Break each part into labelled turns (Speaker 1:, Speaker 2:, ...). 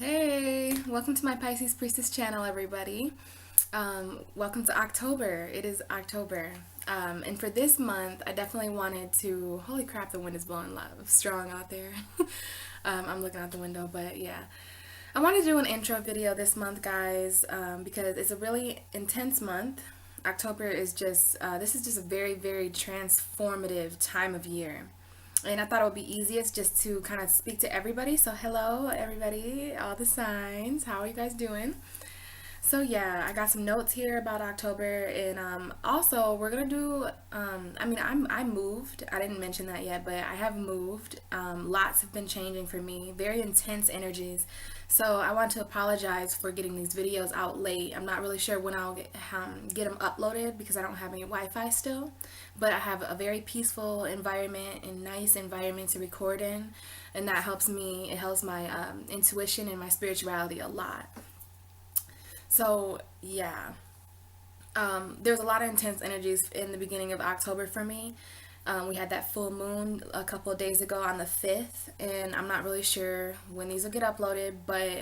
Speaker 1: Hey, welcome to my Pisces Priestess channel, everybody. Welcome to October. It is October. And for this month, I definitely wanted to, holy crap, the wind is blowing strong out there. I'm looking out the window, but yeah. I wanted to do an intro video this month, guys, because it's a really intense month. October is just, this is just a very, very transformative time of year. And I thought it would be easiest just to kind of speak to everybody. So hello, everybody, all the signs. How are you guys doing? So yeah, I got some notes here about October, and also we're gonna do. I moved. I didn't mention that yet, but I have moved. Lots have been changing for me. Very intense energies. So I want to apologize for getting these videos out late. I'm not really sure when I'll get them uploaded because I don't have any Wi-Fi still. But I have a very peaceful environment and nice environment to record in, and that helps me. It helps my intuition and my spirituality a lot. So yeah, there's a lot of intense energies in the beginning of October for me. We had that full moon a couple of days ago on the 5th, and I'm not really sure when these will get uploaded, but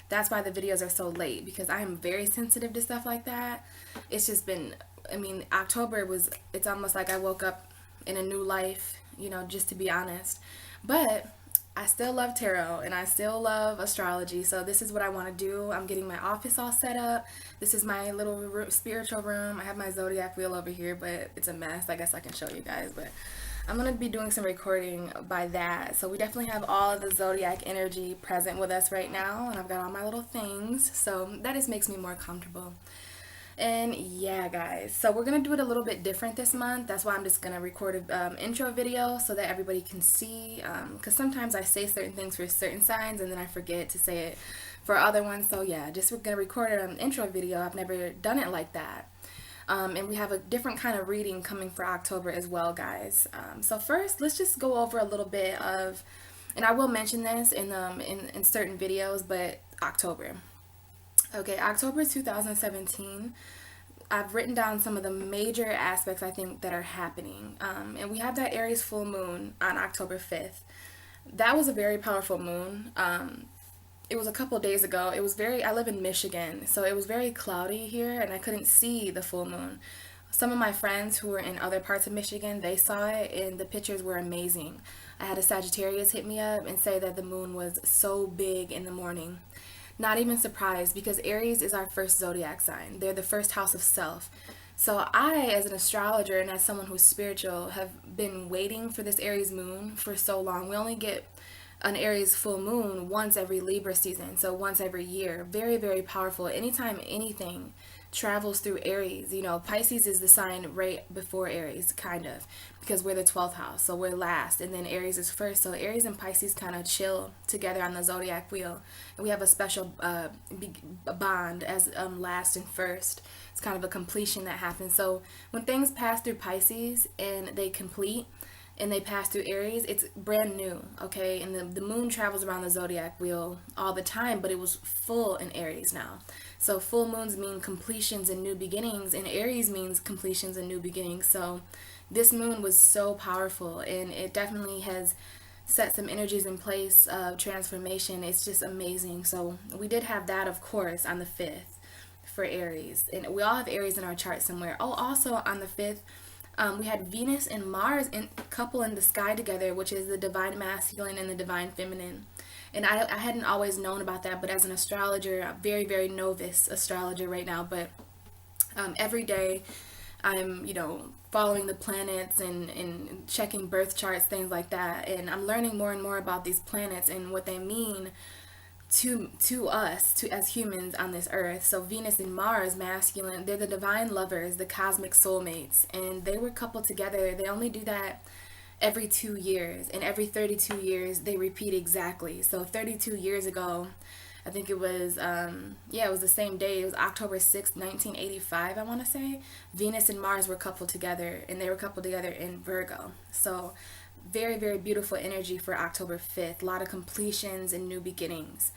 Speaker 1: that's why the videos are so late, because I am very sensitive to stuff like that. It's just been, October it's almost like I woke up in a new life, just to be honest. But I still love tarot and I still love astrology, so this is what I want to do. I'm getting my office all set up. This is my little spiritual room. I have my zodiac wheel over here, but it's a mess. I guess I can show you guys, but I'm going to be doing some recording by that. So we definitely have all of the zodiac energy present with us right now, and I've got all my little things, so that just makes me more comfortable. And yeah, guys, so we're going to do it a little bit different this month. That's why I'm just going to record an intro video so that everybody can see, because sometimes I say certain things for certain signs and then I forget to say it for other ones. So yeah, we're going to record an intro video. I've never done it like that. And we have a different kind of reading coming for October as well, guys. So first, let's just go over a little bit of, and I will mention this in certain videos, but October. Okay, October 2017, I've written down some of the major aspects I think that are happening. And we have that Aries full moon on October 5th. That was a very powerful moon. It was a couple days ago. I live in Michigan, so it was very cloudy here and I couldn't see the full moon. Some of my friends who were in other parts of Michigan, they saw it and the pictures were amazing. I had a Sagittarius hit me up and say that the moon was so big in the morning. Not even surprised, because Aries is our first zodiac sign. They're the first house of self. So I, as an astrologer and as someone who's spiritual, have been waiting for this Aries moon for so long. We only get an Aries full moon once every Libra season, so once every year. Very, very powerful. Anytime anything travels through Aries, Pisces is the sign right before Aries, kind of, because we're the 12th house, so we're last, and then Aries is first. So Aries and Pisces kind of chill together on the zodiac wheel, and we have a special bond as last and first. It's kind of a completion that happens. So when things pass through Pisces and they complete, and they pass through Aries, it's brand new, okay? And the moon travels around the zodiac wheel all the time, but it was full in Aries now. So full moons mean completions and new beginnings, and Aries means completions and new beginnings. So this moon was so powerful, and it definitely has set some energies in place of transformation. It's just amazing. So we did have that, of course, on the 5th for Aries. And we all have Aries in our chart somewhere. Oh, also on the 5th, we had Venus and Mars couple in the sky together, which is the divine masculine and the divine feminine. And I hadn't always known about that, but as an astrologer, a very, very novice astrologer right now, but every day I'm, following the planets and checking birth charts, things like that. And I'm learning more and more about these planets and what they mean to us, as humans on this earth. So Venus and Mars, masculine, they're the divine lovers, the cosmic soulmates, and they were coupled together. They only do that every 2 years, and every 32 years they repeat exactly. So 32 years ago, I think it was it was the same day. It was October 6th, 1985, I want to say. Venus and Mars were coupled together, and they were coupled together in Virgo. So very, very beautiful energy for October 5th. A lot of completions and new beginnings.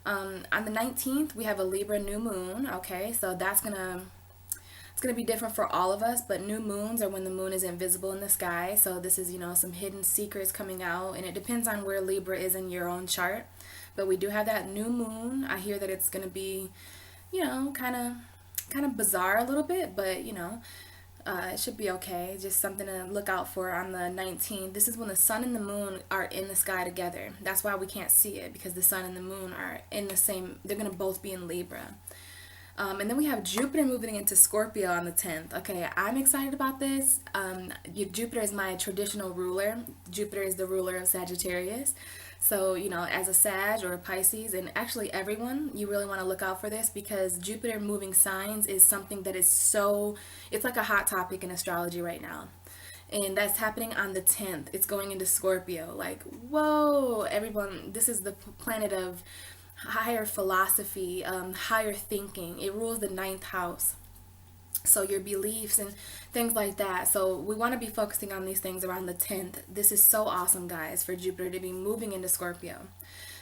Speaker 1: On the 19th, we have a Libra new moon. Okay, so it's gonna be different for all of us, but new moons are when the moon is invisible in the sky. So this is, some hidden secrets coming out, and it depends on where Libra is in your own chart. but we do have that new moon. I hear that it's going to be, kind of bizarre a little bit, but it should be okay. Just something to look out for on the 19th. This is when the sun and the moon are in the sky together. That's why we can't see it, because the sun and the moon are in the same, they're going to both be in Libra. And then we have Jupiter moving into Scorpio on the 10th. Okay, I'm excited about this. Jupiter is my traditional ruler. Jupiter is the ruler of Sagittarius. So, as a Sag or a Pisces, and actually everyone, you really want to look out for this, because Jupiter moving signs is something that is it's like a hot topic in astrology right now. And that's happening on the 10th. It's going into Scorpio. Like, whoa, everyone, this is the planet of higher philosophy, higher thinking. It rules the ninth house. So your beliefs and things like that. So we want to be focusing on these things around the 10th. This is so awesome, guys, for Jupiter to be moving into Scorpio.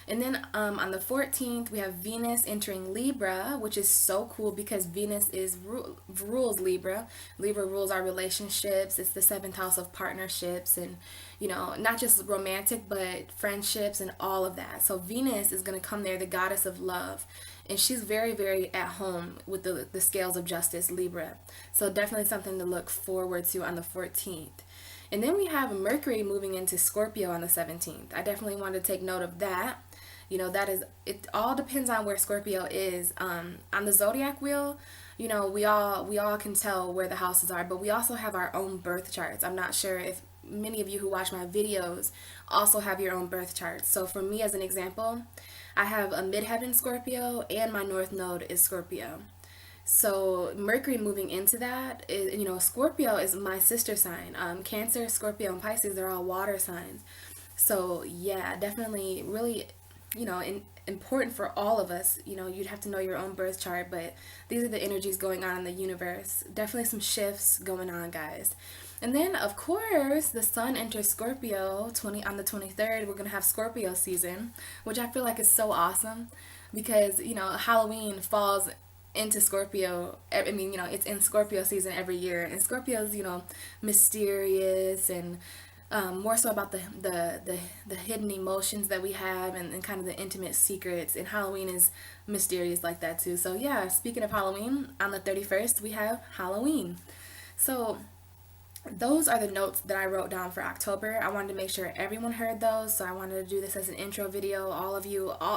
Speaker 1: And then on the 14th, we have Venus entering Libra, which is so cool because Venus rules Libra. Libra rules our relationships. It's the 7th house of partnerships and, not just romantic, but friendships and all of that. So Venus is going to come there, the goddess of love. And she's very, very at home with the scales of justice, Libra. So definitely something to look forward to on the 14th. And then we have Mercury moving into Scorpio on the 17th. I definitely want to take note of that. It all depends on where Scorpio is. On the zodiac wheel, we all can tell where the houses are, but we also have our own birth charts. I'm not sure if many of you who watch my videos also have your own birth charts. So for me, as an example, I have a midheaven Scorpio and my north node is Scorpio. So Mercury moving into that is, Scorpio is my sister sign. Cancer, Scorpio, and Pisces, they're all water signs. So yeah, definitely really, important for all of us. You'd have to know your own birth chart, but these are the energies going on in the universe. Definitely some shifts going on, guys. And then, of course, the sun enters Scorpio on the 23rd. We're going to have Scorpio season, which I feel like is so awesome because, Halloween falls into Scorpio. I mean, it's in Scorpio season every year. And Scorpio's, mysterious and more so about the hidden emotions that we have and kind of the intimate secrets. And Halloween is mysterious like that too. So yeah, speaking of Halloween, on the 31st, we have Halloween. So those are the notes that I wrote down for October. I wanted to make sure everyone heard those, so I wanted to do this as an intro video.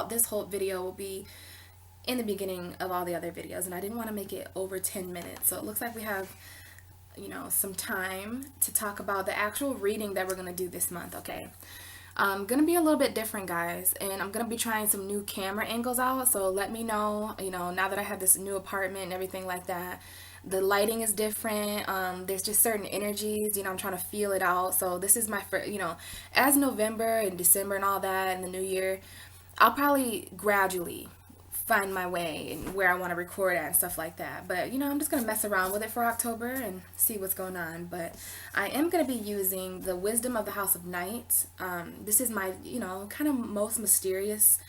Speaker 1: This whole video will be in the beginning of all the other videos, and I didn't want to make it over 10 minutes. So it looks like we have, some time to talk about the actual reading that we're going to do this month, okay? I'm going to be a little bit different, guys, and I'm going to be trying some new camera angles out, so let me know, now that I have this new apartment and everything like that. The lighting is different. There's just certain energies, I'm trying to feel it out. So this is my first, as November and December and all that and the new year, I'll probably gradually find my way and where I want to record at and stuff like that. But, I'm just going to mess around with it for October and see what's going on. But I am going to be using the Wisdom of the House of Night. This is my, kind of most mysterious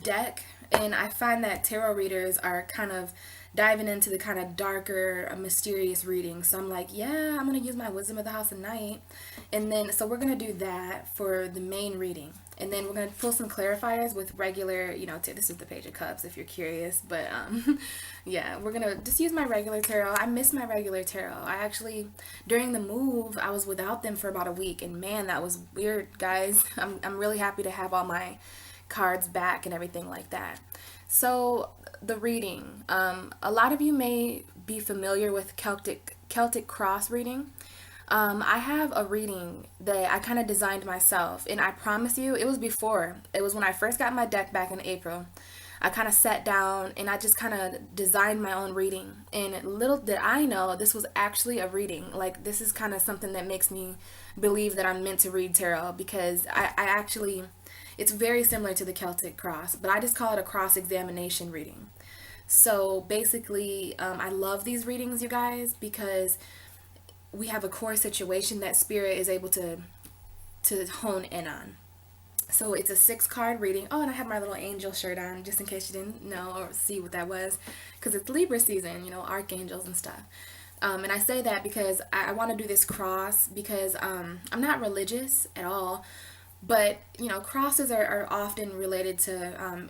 Speaker 1: deck. And I find that tarot readers are kind of diving into the kind of darker, mysterious reading. So I'm like, yeah, I'm going to use my Wisdom of the House of Night. And then, so we're going to do that for the main reading. And then we're going to pull some clarifiers with regular, this is the Page of Cups if you're curious. But yeah, we're going to just use my regular tarot. I miss my regular tarot. I actually, during the move, I was without them for about a week. And man, that was weird, guys. I'm really happy to have all my cards back and everything like that. So the reading, a lot of you may be familiar with Celtic cross reading. I have a reading that I kind of designed myself, and I promise you it was when I first got my deck back in April. I kind of sat down and I just kind of designed my own reading, and little did I know this was actually a reading. Like, this is kind of something that makes me believe that I'm meant to read tarot, because I actually, it's very similar to the Celtic cross, but I just call it a cross-examination reading. So basically, I love these readings, you guys, because we have a core situation that Spirit is able to hone in on. So it's a 6-card reading. Oh, and I have my little angel shirt on, just in case you didn't know or see what that was, because it's Libra season, archangels and stuff. And I say that because I want to do this cross because I'm not religious at all, But, crosses are often related to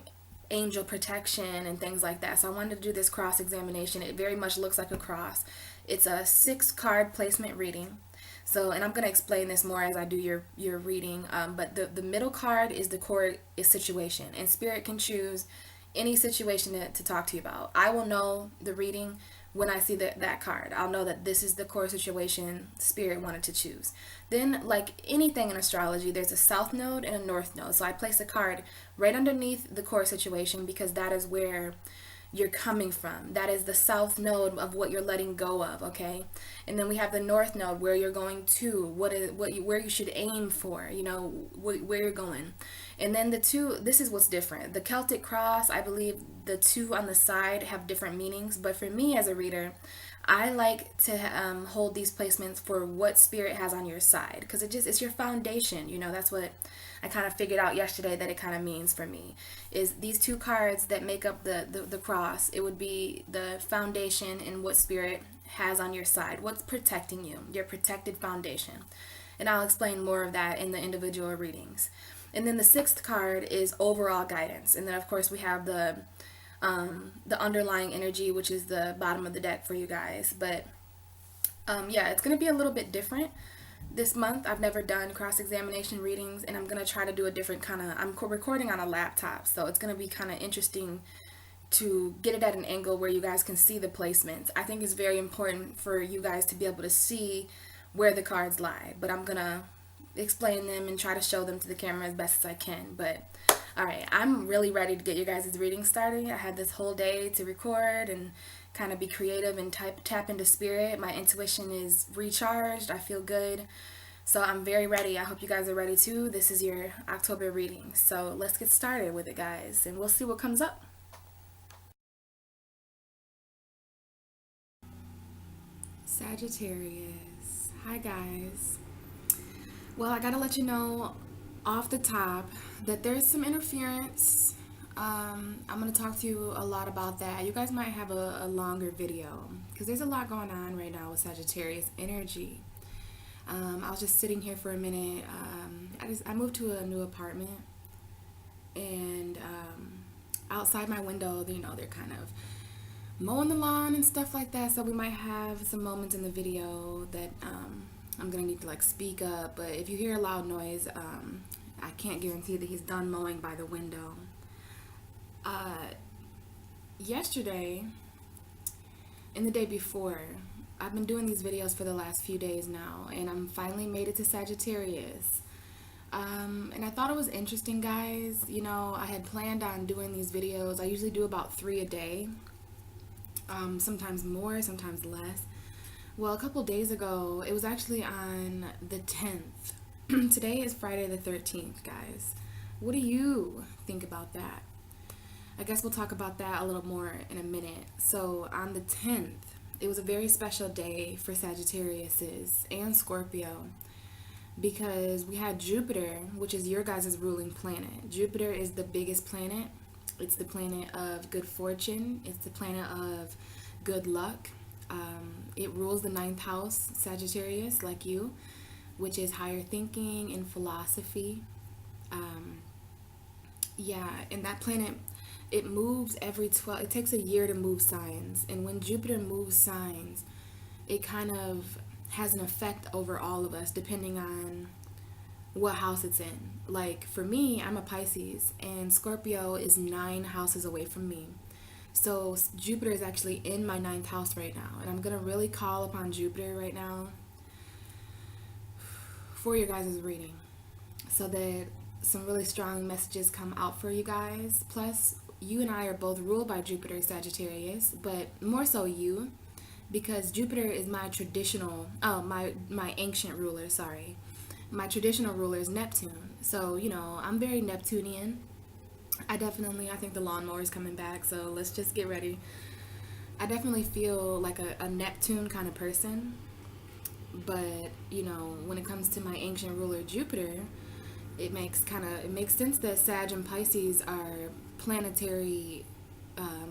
Speaker 1: angel protection and things like that. So I wanted to do this cross examination. It very much looks like a cross. It's a 6 card placement reading. So, and I'm going to explain this more as I do your reading. But the middle card is the core is situation, and Spirit can choose any situation to talk to you about. I will know the reading when I see that card. I'll know that this is the core situation Spirit wanted to choose. Then, like anything in astrology, there's a south node and a north node. So I place a card right underneath the core situation because that is where you're coming from. That is the south node of what you're letting go of, okay? And then we have the north node where you're going to, where you should aim for, where you're going. And then this is what's different. The Celtic cross, I believe the 2 on the side have different meanings, but for me as a reader, I like to hold these placements for what Spirit has on your side, because it's your foundation. That's what I kind of figured out yesterday that it kind of means for me. Is these 2 cards that make up the cross, it would be the foundation and what Spirit has on your side, what's protecting you, your protected foundation. And I'll explain more of that in the individual readings. And then the 6th card is overall guidance. And then of course we have the underlying energy, which is the bottom of the deck for you guys. But yeah, it's going to be a little bit different this month. I've never done cross-examination readings, and I'm going to try to do a different kind of, I'm recording on a laptop, so it's going to be kind of interesting to get it at an angle where you guys can see the placements. I think it's very important for you guys to be able to see where the cards lie, but I'm going to explain them and try to show them to the camera as best as I can. But all right, I'm really ready to get your guys' reading started. I had this whole day to record and kind of be creative and tap into Spirit. My intuition is recharged. I feel good. So I'm very ready. I hope you guys are ready too. This is your October reading. So let's get started with it, guys, and we'll see what comes up. Sagittarius. Hi, guys. Well, I gotta let you know off the top that there's some interference. I'm going to talk to you a lot about that. You guys might have a longer video because there's a lot going on right now with Sagittarius energy. I was just sitting here for a minute. I moved to a new apartment, and outside my window, they're kind of mowing the lawn and stuff like that. So we might have some moments in the video that I'm going to need to like speak up. But if you hear a loud noise, I can't guarantee that he's done mowing by the window. Yesterday and the day before, I've been doing these videos for the last few days now, and I'm finally made it to Sagittarius. And I thought it was interesting, guys. I had planned on doing these videos. I usually do about 3 a day, sometimes more, sometimes less. Well, a couple days ago, it was actually on the 10th. Today is Friday the 13th, guys. What do you think about that? I guess we'll talk about that a little more in a minute. So on the 10th, it was a very special day for Sagittariuses and Scorpio because we had Jupiter, which is your guys' ruling planet. Jupiter is the biggest planet. It's the planet of good fortune. It's the planet of good luck. It rules the 9th house, Sagittarius, like you, which is higher thinking and philosophy. Yeah, and that planet, it moves every 12, it takes a year to move signs. And when Jupiter moves signs, it kind of has an effect over all of us depending on what house it's in. Like for me, I'm a Pisces, and Scorpio is 9 houses away from me. So Jupiter is actually in my 9th house right now. And I'm going to really call upon Jupiter right now for your guys' reading so that some really strong messages come out for you guys. Plus, you and I are both ruled by Jupiter, Sagittarius, but more so you, because Jupiter is my traditional, my ancient ruler, sorry. My traditional ruler is Neptune. So, I'm very Neptunian. I think the lawnmower is coming back, so let's just get ready. I definitely feel like a Neptune kind of person, but, when it comes to my ancient ruler, Jupiter, it makes sense that Sag and Pisces are planetary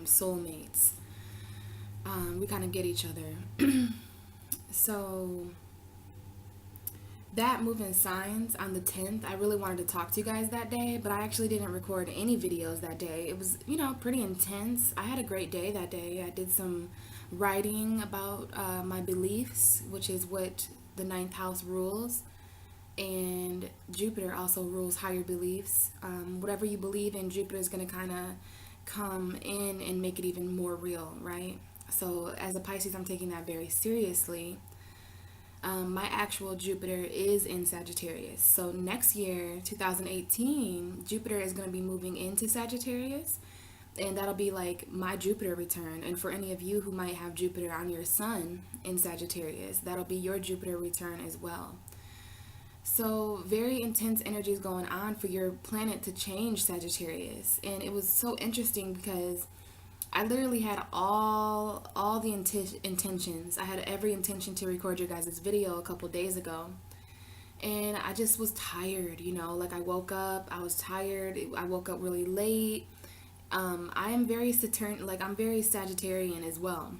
Speaker 1: soulmates. We kind of get each other. So that moving signs on the 10th, I really wanted to talk to you guys that day, but I actually didn't record any videos that day. It was, pretty intense. I had a great day that day. I did some writing about my beliefs, which is what the ninth house rules. And Jupiter also rules higher beliefs. Whatever you believe in, Jupiter is going to kind of come in and make it even more real, right? So as a Pisces, I'm taking that very seriously. My actual Jupiter is in Sagittarius. So next year, 2018, Jupiter is going to be moving into Sagittarius. And that'll be like my Jupiter return. And for any of you who might have Jupiter on your sun in Sagittarius, that'll be your Jupiter return as well. So very intense energies going on for your planet to change Sagittarius. And it was so interesting because I literally had all the intentions. I had every intention to record your guys' video a couple days ago. And I just was tired, like I woke up, I was tired. I woke up really late. I am very I'm very Sagittarian as well.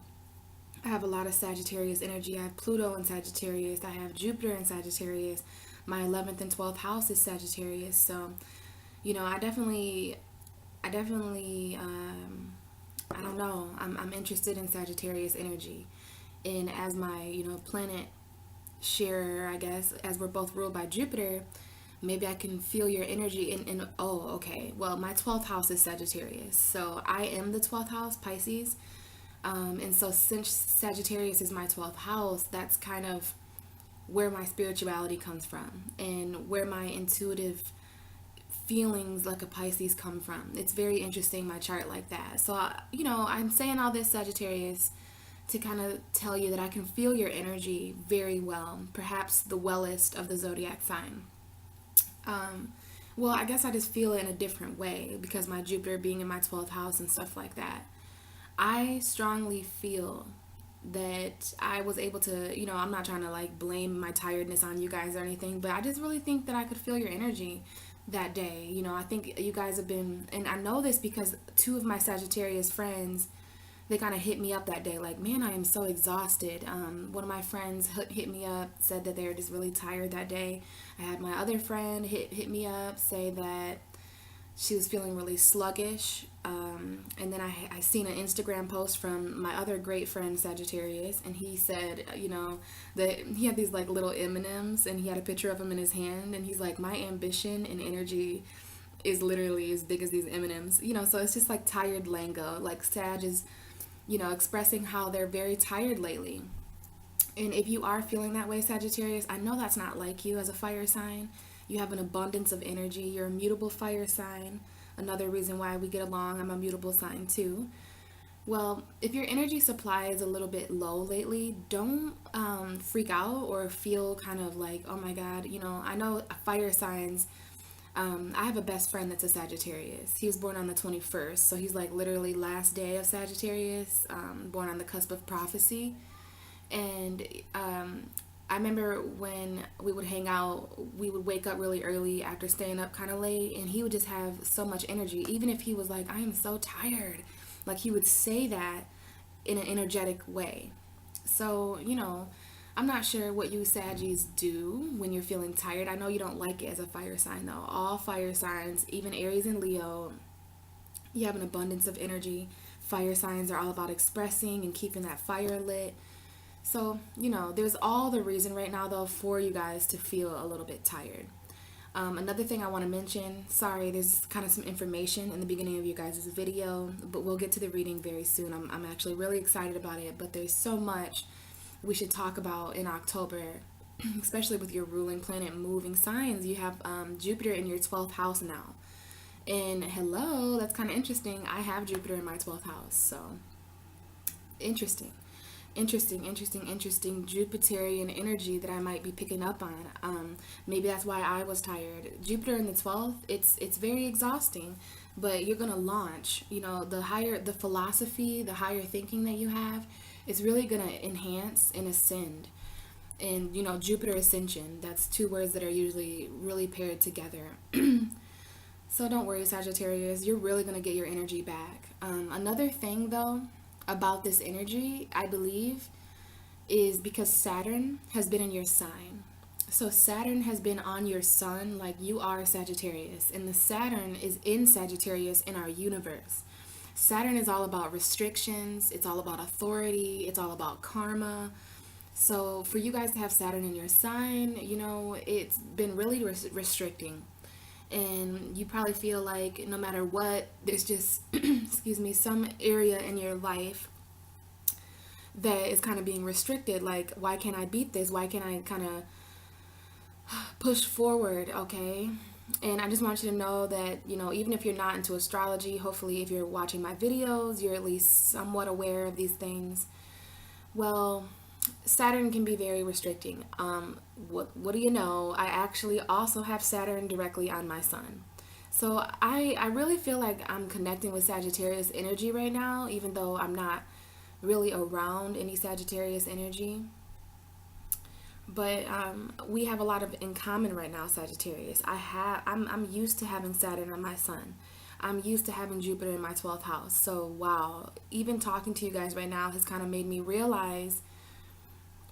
Speaker 1: I have a lot of Sagittarius energy. I have Pluto in Sagittarius. I have Jupiter in Sagittarius. My 11th and 12th house is Sagittarius. So, I definitely, I don't know. I'm interested in Sagittarius energy. And as my, planet sharer, I guess, as we're both ruled by Jupiter, maybe I can feel your energy oh, okay. Well, my 12th house is Sagittarius. So I am the 12th house, Pisces. And so since Sagittarius is my 12th house, that's kind of where my spirituality comes from and where my intuitive feelings like a Pisces come from. It's very interesting, my chart like that. So, I'm saying all this, Sagittarius, to kind of tell you that I can feel your energy very well, perhaps the wellest of the zodiac sign. Well, I guess I just feel it in a different way because my Jupiter being in my 12th house and stuff like that. I strongly feel that I was able to, I'm not trying to like blame my tiredness on you guys or anything, but I just really think that I could feel your energy that day. I think you guys have been, and I know this because two of my Sagittarius friends, they kind of hit me up that day like, man, I am so exhausted. One of my friends hit me up, said that they were just really tired that day. I had my other friend hit me up, say that she was feeling really sluggish. And then I seen an Instagram post from my other great friend Sagittarius, and he said, that he had these like little M&Ms, and he had a picture of them in his hand, and he's like, my ambition and energy is literally as big as these M&Ms. So it's just like tired lingo. Like Sag is, expressing how they're very tired lately. And if you are feeling that way, Sagittarius, I know that's not like you as a fire sign. You have an abundance of energy. You're a mutable fire sign. Another reason why we get along, I'm a mutable sign too. Well, if your energy supply is a little bit low lately, don't freak out or feel kind of like, oh my God, I know fire signs. I have a best friend that's a Sagittarius. He was born on the 21st, so he's like literally last day of Sagittarius, born on the cusp of prophecy. And I remember when we would hang out, we would wake up really early after staying up kind of late, and he would just have so much energy. Even if he was like, I am so tired, like he would say that in an energetic way. So, I'm not sure what you Saggies do when you're feeling tired. I know you don't like it as a fire sign though. All fire signs, even Aries and Leo, you have an abundance of energy. Fire signs are all about expressing and keeping that fire lit. So, there's all the reason right now, though, for you guys to feel a little bit tired. Another thing I want to mention, sorry, there's kind of some information in the beginning of you guys' video, but we'll get to the reading very soon. I'm actually really excited about it, but there's so much we should talk about in October, especially with your ruling planet moving signs. You have Jupiter in your 12th house now. And hello, that's kind of interesting. I have Jupiter in my 12th house, so interesting Jupiterian energy that I might be picking up on. Maybe that's why I was tired. Jupiter in the 12th, it's very exhausting, but you're gonna launch. The philosophy, the higher thinking that you have, it's really gonna enhance and ascend. And Jupiter ascension, that's two words that are usually really paired together. So don't worry, Sagittarius, you're really gonna get your energy back. Another thing though about this energy, I believe, is because Saturn has been in your sign. So Saturn has been on your sun, like you are Sagittarius, and the Saturn is in Sagittarius in our universe. Saturn is all about restrictions, it's all about authority, it's all about karma. So for you guys to have Saturn in your sign, you know, it's been really restricting. And you probably feel like no matter what, there's just, excuse me, some area in your life that is kind of being restricted. Like, why can't I beat this? Why can't I kind of push forward? Okay. And I just want you to know that, you know, even if you're not into astrology, hopefully if you're watching my videos, you're at least somewhat aware of these things. Well, Saturn can be very restricting. What do you know? I actually also have Saturn directly on my sun. So I really feel like I'm connecting with Sagittarius energy right now, even though I'm not really around any Sagittarius energy. But we have a lot of in common right now, Sagittarius. I'm used to having Saturn on my sun. I'm used to having Jupiter in my 12th house. So wow, even talking to you guys right now has kind of made me realize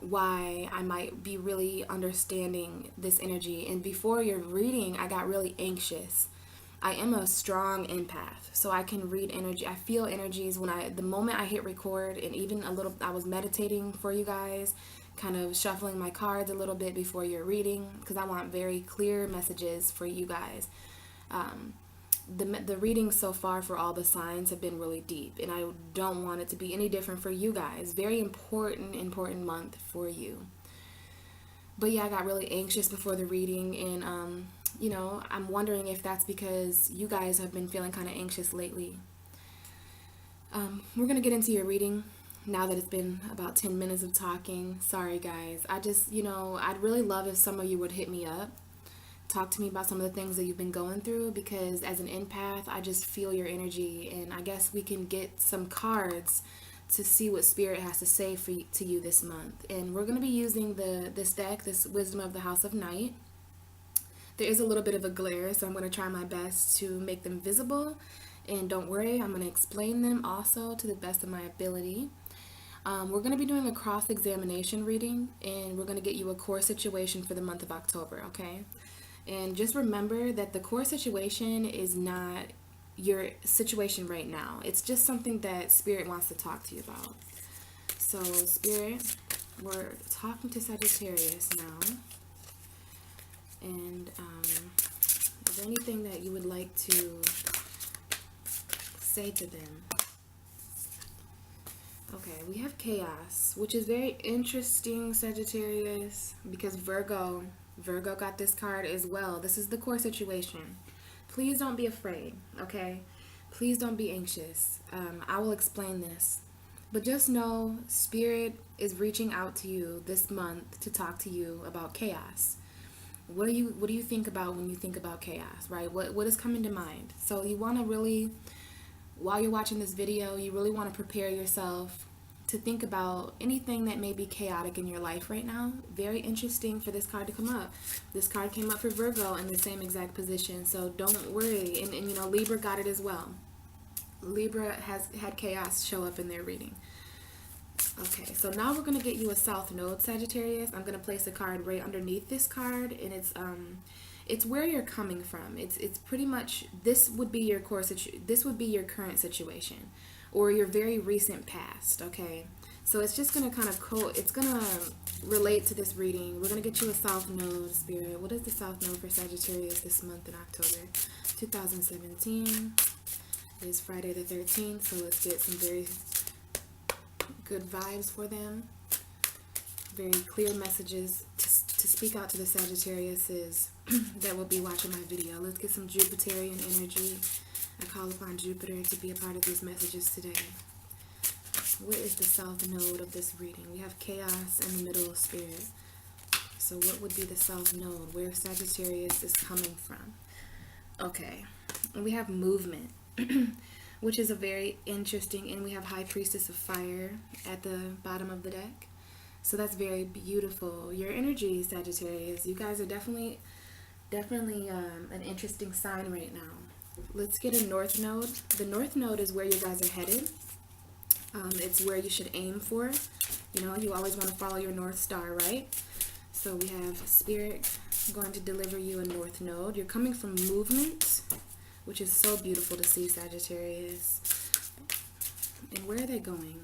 Speaker 1: why I might be really understanding this energy. And before your reading, I got really anxious. I am a strong empath, so I can read energy. I feel energies the moment I hit record, and even a little, I was meditating for you guys, kind of shuffling my cards a little bit before your reading, because I want very clear messages for you guys. The readings so far for all the signs have been really deep, and I don't want it to be any different for you guys. Very important month for you. But yeah, I got really anxious before the reading, and you know, I'm wondering if that's because you guys have been feeling kind of anxious lately. We're gonna get into your reading now that it's been about 10 minutes of talking. Sorry guys, I just, you know, I'd really love if some of you would hit me up, talk to me about some of the things that you've been going through, because as an empath, I just feel your energy, and I guess we can get some cards to see what Spirit has to say to you this month. And we're going to be using this deck, this Wisdom of the House of Night. There is a little bit of a glare, so I'm going to try my best to make them visible, and don't worry, I'm going to explain them also to the best of my ability. We're going to be doing a cross-examination reading, and we're going to get you a core situation for the month of October, okay? And just remember that the core situation is not your situation right now. It's just something that Spirit wants to talk to you about. So, Spirit, we're talking to Sagittarius now. And is there anything that you would like to say to them? Okay, we have chaos, which is very interesting, Sagittarius, because Virgo got this card as well. This is the core situation. Please don't be afraid, okay? Please don't be anxious. I will explain this. But just know Spirit is reaching out to you this month to talk to you about chaos. What do you think about when you think about chaos, right? What is coming to mind? So you want to really, while you're watching this video, you really want to prepare yourself to think about anything that may be chaotic in your life right now. Very interesting for this card to come up. This card came up for Virgo in the same exact position, so don't worry. And you know, Libra got it as well. Libra has had chaos show up in their reading. Okay, so now we're going to get you a South Node, Sagittarius. I'm going to place a card right underneath this card, and it's where you're coming from. It's pretty much, this would be your this would be your current situation, or your very recent past, okay? So it's just going to kind of it's going to relate to this reading. We're going to get you a South Node, Spirit. What is the South Node for Sagittarius this month in October 2017? It is Friday the 13th, so let's get some very good vibes for them. Very clear messages to speak out to the Sagittariuses that will be watching my video. Let's get some Jupiterian energy. I call upon Jupiter to be a part of these messages today. What is the South Node of this reading? We have chaos in the middle of Spirit. So what would be the South Node? Where Sagittarius is coming from? Okay. And we have movement, which is a very interesting, and we have High Priestess of Fire at the bottom of the deck. So that's very beautiful. Your energy, Sagittarius, you guys are definitely an interesting sign right now. Let's get a North Node. The North Node is where you guys are headed. It's where you should aim for. You know, you always want to follow your North Star, right? So we have Spirit going to deliver you a North Node. You're coming from movement, which is so beautiful to see, Sagittarius. And where are they going?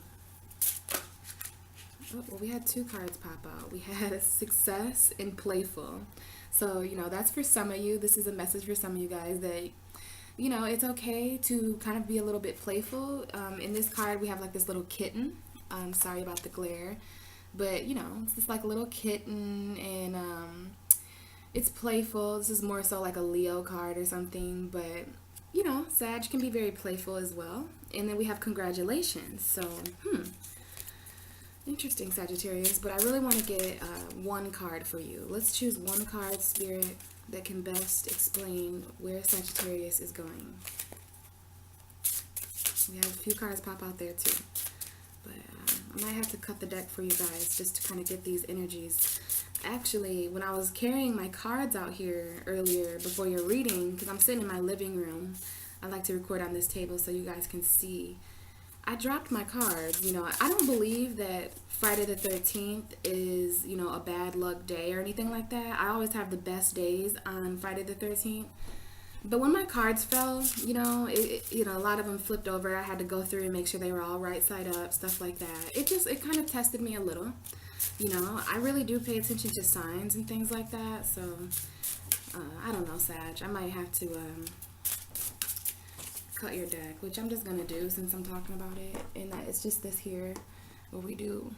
Speaker 1: Oh, well, we had two cards pop out. We had Success and Playful. So, you know, that's for some of you. This is a message for some of you guys that, you know, it's okay to kind of be a little bit playful. In this card, we have like this little kitten. Sorry about the glare. But, you know, it's just like a little kitten, and it's playful. This is more so like a Leo card or something. But, you know, Sag can be very playful as well. And then we have Congratulations. So, interesting, Sagittarius. But I really want to get one card for you. Let's choose one card, Spirit, that can best explain where Sagittarius is going. We have a few cards pop out there too. But I might have to cut the deck for you guys just to kind of get these energies. Actually, when I was carrying my cards out here earlier before your reading, because I'm sitting in my living room, I like to record on this table so you guys can see. I dropped my cards. You know, I don't believe that Friday the 13th is, you know, a bad luck day or anything like that. I always have the best days on Friday the 13th. But when my cards fell, you know, a lot of them flipped over. I had to go through and make sure they were all right side up, stuff like that. It kind of tested me a little. You know, I really do pay attention to signs and things like that. So, I don't know, Sag. I might have to cut your deck, which I'm just going to do since I'm talking about it. And it's just this here where we do,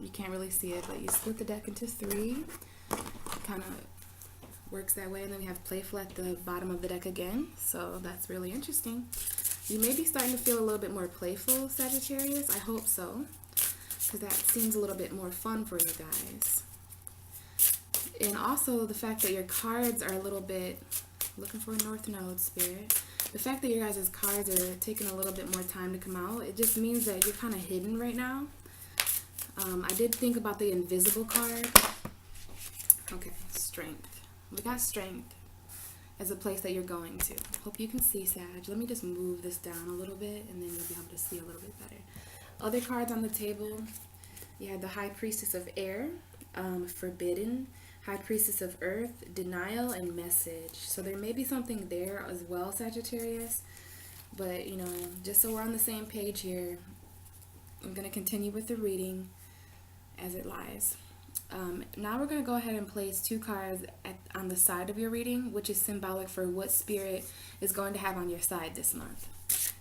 Speaker 1: you can't really see it, but you split the deck into three. Kind of works that way. And then we have Playful at the bottom of the deck again. So that's really interesting. You may be starting to feel a little bit more playful, Sagittarius. I hope so, because that seems a little bit more fun for you guys. And also the fact that your cards are a little bit, looking for a North Node, Spirit. The fact that your guys' cards are taking a little bit more time to come out, it just means that you're kind of hidden right now. I did think about the Invisible card. Okay, Strength. We got Strength as a place that you're going to. Hope you can see, Sag. Let me just move this down a little bit, and then you'll be able to see a little bit better. Other cards on the table, you had the High Priestess of Air, Forbidden, High Priestess of Earth, Denial, and Message. So there may be something there as well, Sagittarius. But, you know, just so we're on the same page here, I'm going to continue with the reading as it lies. Now we're going to go ahead and place two cards on the side of your reading, which is symbolic for what Spirit is going to have on your side this month.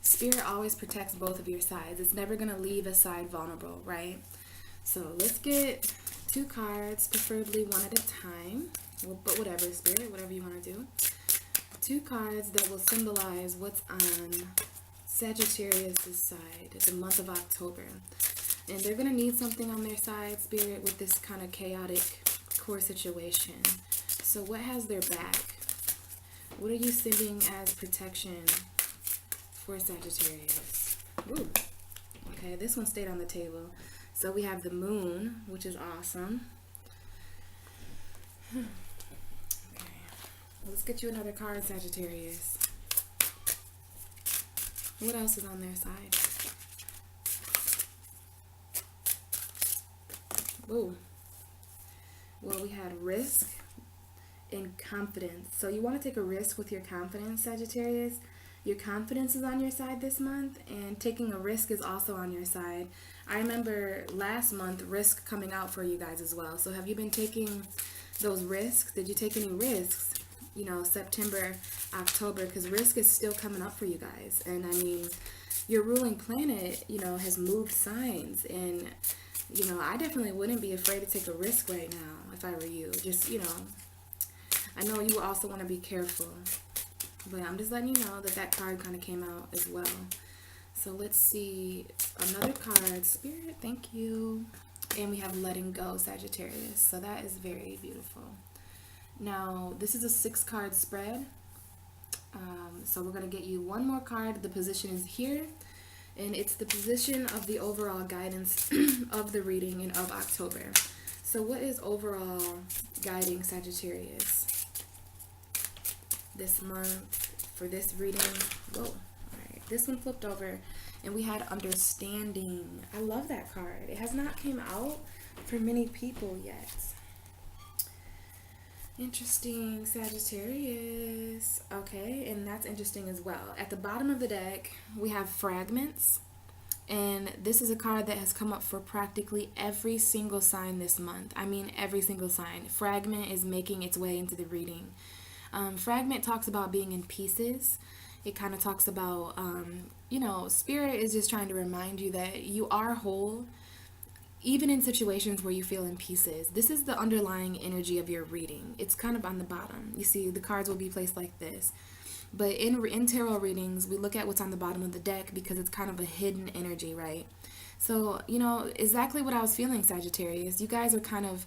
Speaker 1: Spirit always protects both of your sides. It's never going to leave a side vulnerable, right? So let's get two cards, preferably one at a time. Well, but whatever, Spirit, whatever you want to do. Two cards that will symbolize what's on Sagittarius' side, the month of October. And they're going to need something on their side, Spirit, with this kind of chaotic core situation. So what has their back? What are you sending as protection for Sagittarius? Ooh. Okay, this one stayed on the table. So we have the Moon, which is awesome. Okay, let's get you another card, Sagittarius. What else is on their side? Ooh. Well, we had Risk and Confidence. So you want to take a risk with your confidence, Sagittarius. Your confidence is on your side this month, and taking a risk is also on your side. I remember last month risk coming out for you guys as well. So have you been taking those risks? Did you take any risks? You know, September, October, because risk is still coming up for you guys. And I mean, your ruling planet, you know, has moved signs, and you know, I definitely wouldn't be afraid to take a risk right now if I were you. Just, you know, I know you also want to be careful, but I'm just letting you know that that card kind of came out as well. So let's see another card, Spirit, thank you. And we have Letting Go, Sagittarius. So that is very beautiful. Now, this is a 6-card spread. So we're going to get you one more card. The position is here. And it's the position of the overall guidance of the reading and of October. So what is overall guiding Sagittarius this month for this reading? Whoa. All right. This one flipped over and we had Understanding. I love that card. It has not came out for many people yet. Interesting, Sagittarius. Okay, and that's interesting as well. At the bottom of the deck, we have fragments. And this is a card that has come up for practically every single sign this month. I mean, every single sign. Fragment is making its way into the reading. Fragment talks about being in pieces. It kind of talks about, Spirit is just trying to remind you that you are whole, even in situations where you feel in pieces. This is the underlying energy of your reading. It's kind of on the bottom. You see, the cards will be placed like this. But in tarot readings, we look at what's on the bottom of the deck because it's kind of a hidden energy, right? So, exactly what I was feeling, Sagittarius. You guys are kind of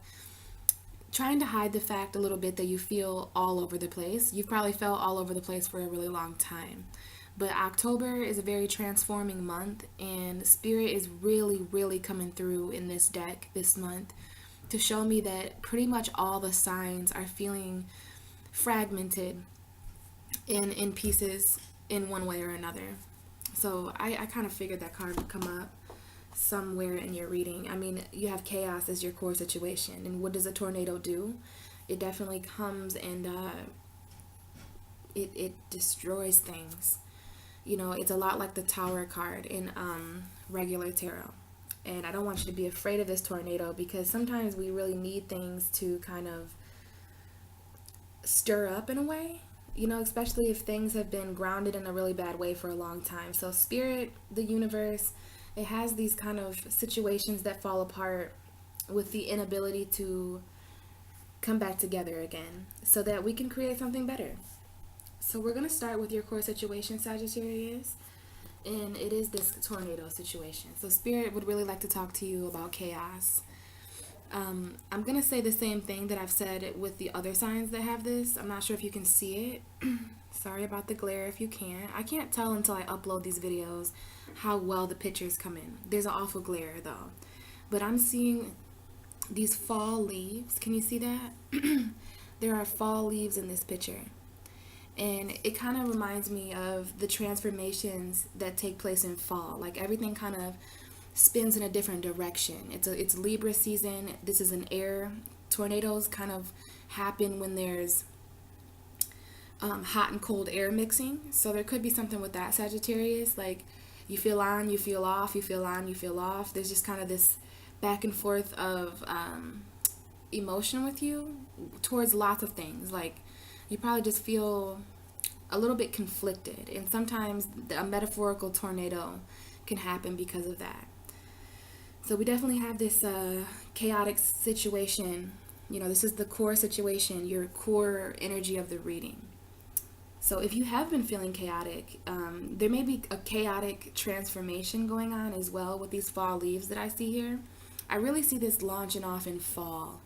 Speaker 1: trying to hide the fact a little bit that you feel all over the place. You've probably felt all over the place for a really long time. But October is a very transforming month, and Spirit is really, really coming through in this deck this month to show me that pretty much all the signs are feeling fragmented in pieces in one way or another. So I kind of figured that card would come up somewhere in your reading. I mean, you have chaos as your core situation. And what does a tornado do? It definitely comes and it destroys things. It's a lot like the Tower card in regular tarot. And I don't want you to be afraid of this tornado because sometimes we really need things to kind of stir up in a way, especially if things have been grounded in a really bad way for a long time. So Spirit, the universe, it has these kind of situations that fall apart with the inability to come back together again so that we can create something better. So we're going to start with your core situation, Sagittarius, and it is this tornado situation. So Spirit would really like to talk to you about chaos. I'm going to say the same thing that I've said with the other signs that have this. I'm not sure if you can see it. Sorry about the glare if you can't. I can't tell until I upload these videos how well the pictures come in. There's an awful glare though. But I'm seeing these fall leaves. Can you see that? There are fall leaves in this picture. And it kind of reminds me of the transformations that take place in fall. Like everything kind of spins in a different direction. It's Libra season. This is an air. Tornadoes kind of happen when there's hot and cold air mixing. So there could be something with that, Sagittarius. Like you feel on, you feel off, you feel on, you feel off. There's just kind of this back and forth of emotion with you towards lots of things. Like you probably just feel a little bit conflicted. And sometimes a metaphorical tornado can happen because of that. So we definitely have this chaotic situation. This is the core situation, your core energy of the reading. So if you have been feeling chaotic, there may be a chaotic transformation going on as well with these fall leaves that I see here. I really see this launching off in fall.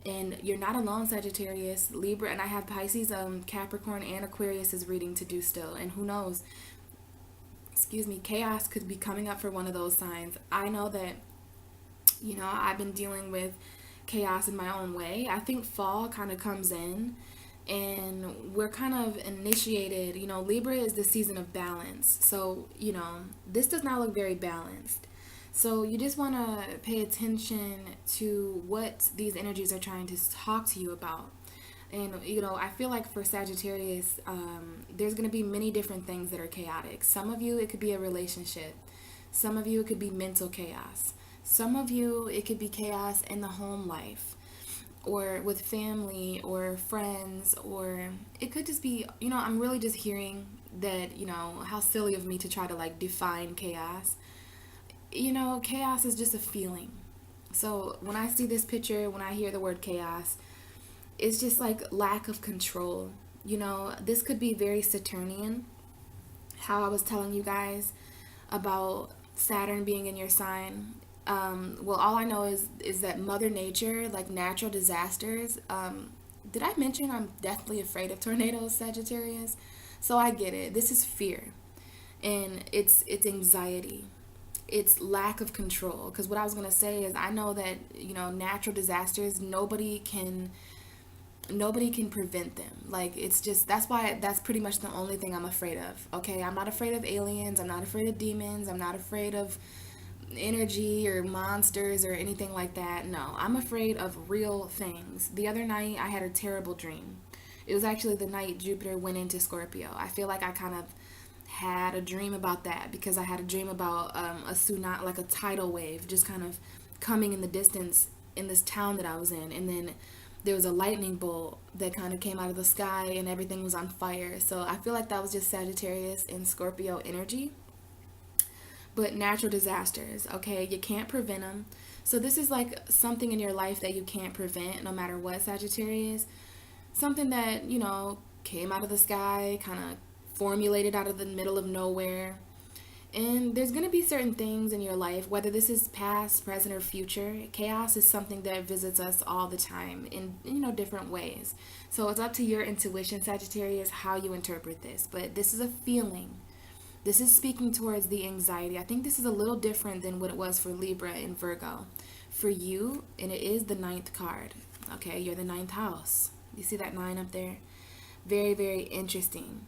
Speaker 1: And you're not alone, Sagittarius, Libra, and I have Pisces, Capricorn, and Aquarius is reading to do still. And who knows, chaos could be coming up for one of those signs. I know that, I've been dealing with chaos in my own way. I think fall kind of comes in and we're kind of initiated. Libra is the season of balance. So, this does not look very balanced. So you just want to pay attention to what these energies are trying to talk to you about. And, I feel like for Sagittarius, there's going to be many different things that are chaotic. Some of you, it could be a relationship. Some of you, it could be mental chaos. Some of you, it could be chaos in the home life or with family or friends, or it could just be, I'm really just hearing that, how silly of me to try to like define chaos. Chaos is just a feeling. So when I see this picture, when I hear the word chaos, it's just like lack of control. This could be very Saturnian. How I was telling you guys about Saturn being in your sign. Well, all I know is that Mother Nature, like natural disasters. Did I mention I'm deathly afraid of tornadoes, Sagittarius? So I get it. This is fear, and it's anxiety. It's lack of control. Because what I was gonna say is, I know that natural disasters, nobody can prevent them. Like it's just that's pretty much the only thing I'm afraid of. Okay, I'm not afraid of aliens. I'm not afraid of demons. I'm not afraid of energy or monsters or anything like that. No, I'm afraid of real things. The other night, I had a terrible dream. It was actually the night Jupiter went into Scorpio. I feel like I kind of had a dream about that because I had a dream about a tsunami, like a tidal wave, just kind of coming in the distance in this town that I was in. And then there was a lightning bolt that kind of came out of the sky and everything was on fire. So I feel like that was just Sagittarius and Scorpio energy. But natural disasters, okay, you can't prevent them. So this is like something in your life that you can't prevent no matter what, Sagittarius. Something that, came out of the sky, kind of formulated out of the middle of nowhere. And there's going to be certain things in your life, whether this is past, present, or future. Chaos is something that visits us all the time in, different ways. So it's up to your intuition, Sagittarius, how you interpret this. But this is a feeling. This is speaking towards the anxiety. I think this is a little different than what it was for Libra and Virgo. For you, and it is the ninth card. Okay, you're the ninth house. You see that 9 up there? Very, very interesting.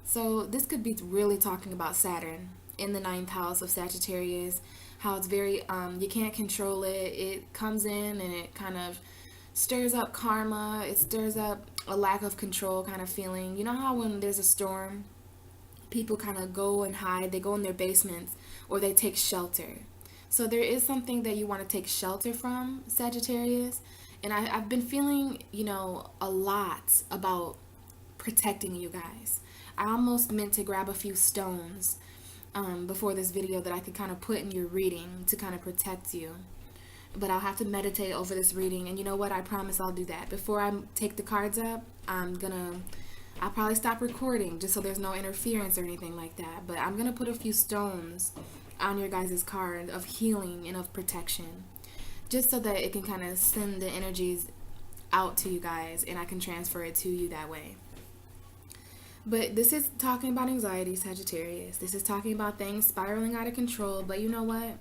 Speaker 1: So this could be really talking about Saturn in the ninth house of Sagittarius. How it's very, you can't control it. It comes in and it kind of stirs up karma. It stirs up a lack of control kind of feeling. You know how when there's a storm, people kind of go and hide. They go in their basements or they take shelter. So there is something that you want to take shelter from, Sagittarius. And I've been feeling, a lot about protecting you guys. I almost meant to grab a few stones before this video that I could kind of put in your reading to kind of protect you. But I'll have to meditate over this reading. And you know what? I promise I'll do that. Before I take the cards up, I'll probably stop recording just so there's no interference or anything like that. But I'm going to put a few stones on your guys' card of healing and of protection, just so that it can kind of send the energies out to you guys and I can transfer it to you that way. But this is talking about anxiety, Sagittarius. This is talking about things spiraling out of control. But you know what?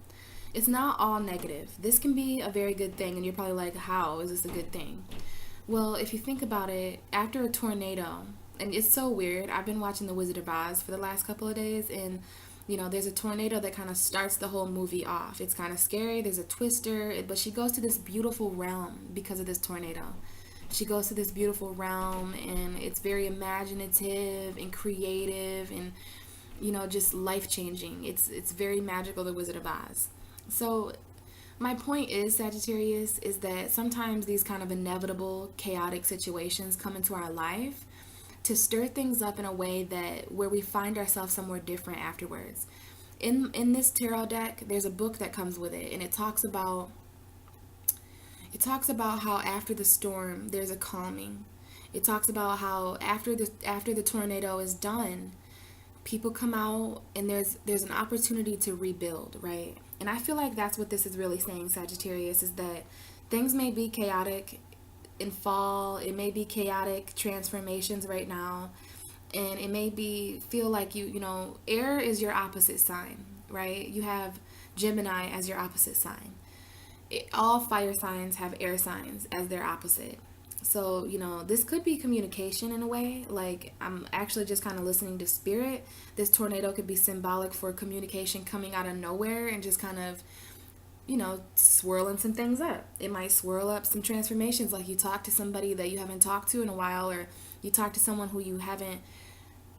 Speaker 1: It's not all negative. This can be a very good thing. And you're probably like, how is this a good thing? Well, if you think about it, after a tornado, and it's so weird. I've been watching The Wizard of Oz for the last couple of days. And there's a tornado that kind of starts the whole movie off. It's kind of scary. There's a twister, but she goes to this beautiful realm because of this tornado. She goes to this beautiful realm, and it's very imaginative and creative and, just life-changing. It's very magical, The Wizard of Oz. So my point is, Sagittarius, is that sometimes these kind of inevitable, chaotic situations come into our life to stir things up in a way that where we find ourselves somewhere different afterwards. In this tarot deck, there's a book that comes with it, and it talks about how after the storm there's a calming. It talks about how after the tornado is done, people come out and there's an opportunity to rebuild, right? And I feel like that's what this is really saying, Sagittarius, is that things may be chaotic in fall, it may be chaotic transformations right now, and it may feel like air is your opposite sign, right? You have Gemini as your opposite sign. All fire signs have air signs as their opposite. So, this could be communication in a way. Like, I'm actually just kind of listening to spirit. This tornado could be symbolic for communication coming out of nowhere and just kind of, swirling some things up. It might swirl up some transformations, like you talk to somebody that you haven't talked to in a while, or you talk to someone who you haven't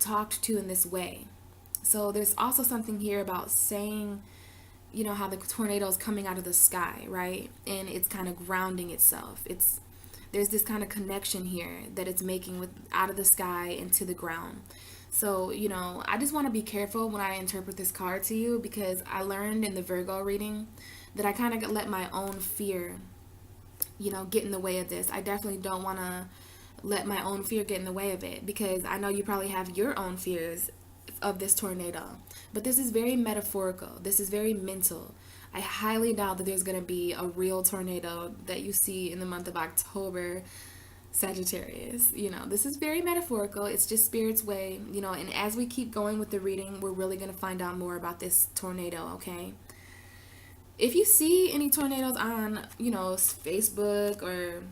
Speaker 1: talked to in this way. So there's also something here about saying, how the tornado is coming out of the sky, right? And it's kind of grounding itself. There's this kind of connection here that it's making with out of the sky into the ground. So, I just want to be careful when I interpret this card to you, because I learned in the Virgo reading that I kind of let my own fear, get in the way of this. I definitely don't want to let my own fear get in the way of it, because I know you probably have your own fears of this tornado. But this is very metaphorical. This is very mental. I highly doubt that there's going to be a real tornado that you see in the month of October, Sagittarius. This is very metaphorical. It's just Spirit's way, and as we keep going with the reading, we're really going to find out more about this tornado, okay? If you see any tornadoes on, Facebook or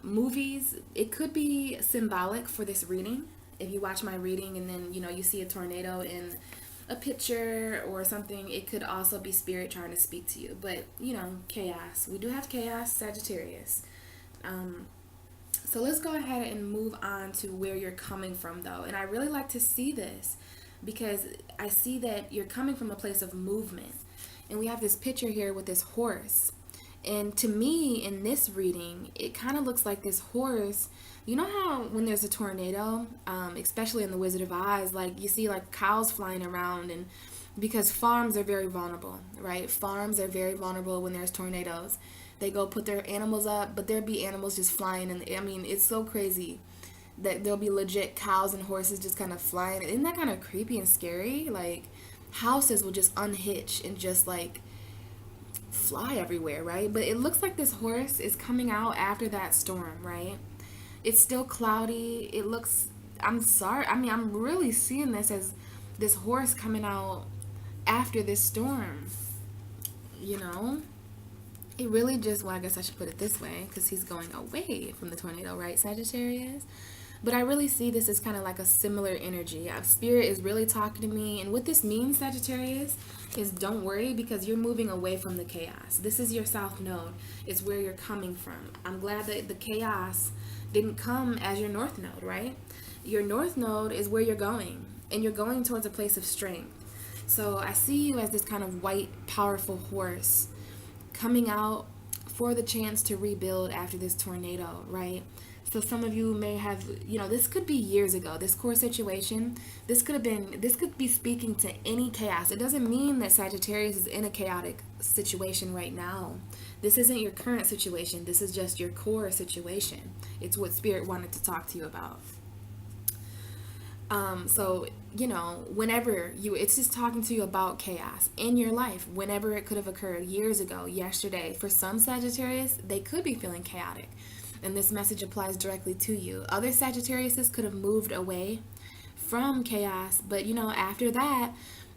Speaker 1: movies, it could be symbolic for this reading. If you watch my reading and then, you see a tornado in a picture or something. It could also be spirit trying to speak to you. But, chaos. We do have chaos, Sagittarius. So let's go ahead and move on to where you're coming from, though. And I really like to see this because I see that you're coming from a place of movement. And we have this picture here with this horse. And to me, in this reading, it kind of looks like this horse. You know how when there's a tornado, especially in the Wizard of Oz, like you see like cows flying around, and because farms are very vulnerable, right? Farms are very vulnerable when there's tornadoes. They go put their animals up, but there'll be animals just flying. And I mean, it's so crazy that there'll be legit cows and horses just kind of flying. Isn't that kind of creepy and scary? Like houses will just unhitch and just like fly everywhere, right? But it looks like this horse is coming out after that storm, right? It's still cloudy. It looks, I'm sorry, I mean, I'm really seeing this as this horse coming out after this storm, you know? It really just, well, I guess I should put it this way, because he's going away from the tornado, right, Sagittarius? But I really see this as kind of like a similar energy. Spirit is really talking to me. And what this means, Sagittarius, is don't worry, because you're moving away from the chaos. This is your south node. It's where you're coming from. I'm glad that the chaos didn't come as your north node, right? Your north node is where you're going. And you're going towards a place of strength. So I see you as this kind of white, powerful horse coming out for the chance to rebuild after this tornado, right? So some of you may have, this could be years ago, this core situation. This could be speaking to any chaos. It doesn't mean that Sagittarius is in a chaotic situation right now. This isn't your current situation. This is just your core situation. It's what Spirit wanted to talk to you about. So, whenever it's just talking to you about chaos in your life, whenever it could have occurred years ago, yesterday. For some Sagittarius, they could be feeling chaotic. And this message applies directly to you. Other Sagittariuses could have moved away from chaos, but after that,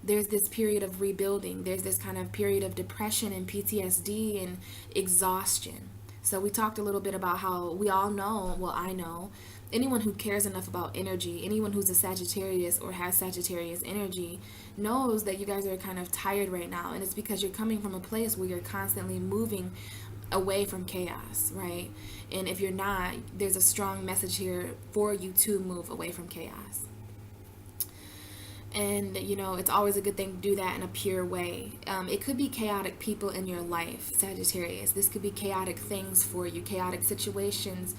Speaker 1: there's this period of rebuilding. There's this kind of period of depression and PTSD and exhaustion. So we talked a little bit about how we all know, well, I know, anyone who cares enough about energy, anyone who's a Sagittarius or has Sagittarius energy knows that you guys are kind of tired right now. And it's because you're coming from a place where you're constantly moving away from chaos, right? And if you're not, there's a strong message here for you to move away from chaos. And, it's always a good thing to do that in a pure way. It could be chaotic people in your life, Sagittarius. This could be chaotic things for you, chaotic situations,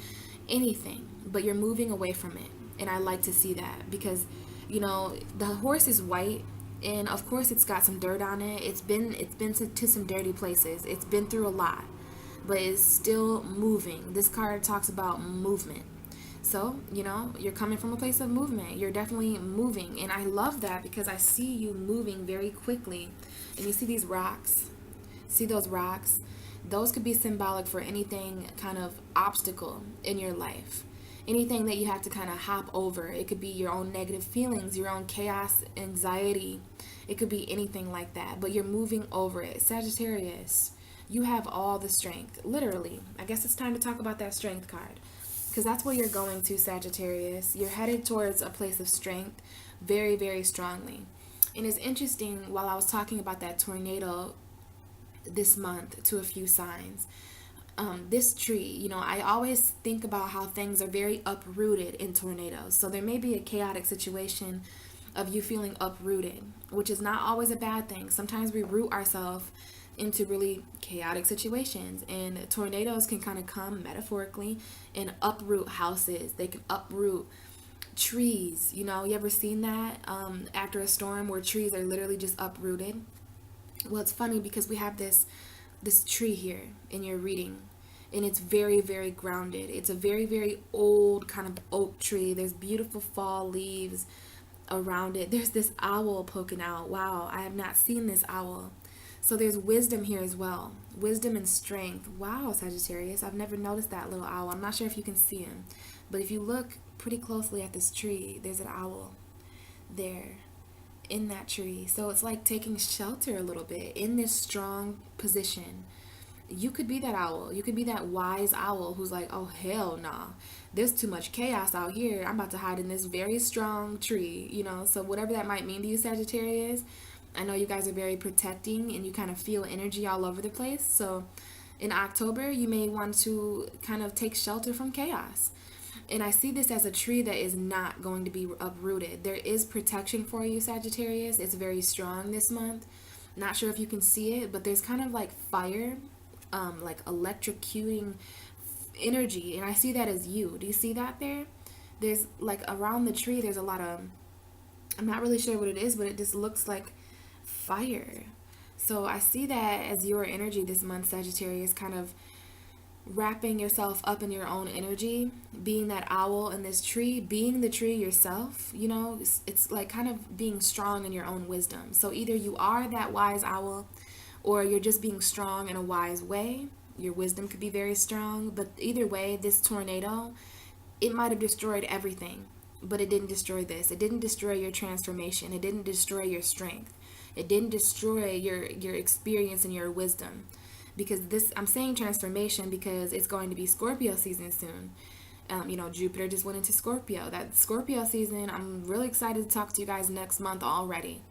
Speaker 1: anything. But you're moving away from it. And I like to see that because, the horse is white. And, of course, it's got some dirt on it. It's been to some dirty places. It's been through a lot. But it's still moving. This card talks about movement. So, you're coming from a place of movement. You're definitely moving. And I love that because I see you moving very quickly. And you see these rocks. See those rocks? Those could be symbolic for anything kind of obstacle in your life. Anything that you have to kind of hop over. It could be your own negative feelings, your own chaos, anxiety. It could be anything like that. But you're moving over it. Sagittarius, you have all the strength. Literally. I guess it's time to talk about that strength card. Because that's where you're going to, Sagittarius. You're headed towards a place of strength very, very strongly. And it's interesting, while I was talking about that tornado this month to a few signs, this tree, I always think about how things are very uprooted in tornadoes. So there may be a chaotic situation of you feeling uprooted, which is not always a bad thing. Sometimes we root ourselves into really chaotic situations, and tornadoes can kind of come metaphorically and uproot houses. They can uproot trees. You ever seen that after a storm where trees are literally just uprooted? Well, it's funny because we have this tree here in your reading, and it's very, very grounded. It's a very, very old kind of oak tree. There's beautiful fall leaves around it. There's this owl poking out. Wow, I have not seen this owl. So there's wisdom here as well. Wisdom and strength. Wow, Sagittarius. I've never noticed that little owl. I'm not sure if you can see him. But if you look pretty closely at this tree, there's an owl there in that tree. So it's like taking shelter a little bit in this strong position. you could be that owl. You could be that wise owl who's like, oh, hell nah. There's too much chaos out here. I'm about to hide in this very strong tree, you know? So whatever that might mean to you, Sagittarius, I know you guys are very protecting and you kind of feel energy all over the place. So in October, you may want to kind of take shelter from chaos. And I see this as a tree that is not going to be uprooted. There is protection for you, Sagittarius. It's very strong this month. Not sure if you can see it, but there's kind of like fire, like electrocuting energy. And I see that as you. Do you see that there? There's like around the tree, there's a lot of, I'm not really sure what it is, but it just looks like fire. So I see that as your energy this month, Sagittarius, kind of wrapping yourself up in your own energy, being that owl in this tree, being the tree yourself, you know, it's like kind of being strong in your own wisdom. So either you are that wise owl or you're just being strong in a wise way. Your wisdom could be very strong, but either way, this tornado, it might have destroyed everything, but it didn't destroy this. It didn't destroy your transformation. It didn't destroy your strength. It didn't destroy your experience and your wisdom. Because this, I'm saying transformation because it's going to be Scorpio season soon. You know, Jupiter just went into Scorpio. That Scorpio season, I'm really excited to talk to you guys next month already.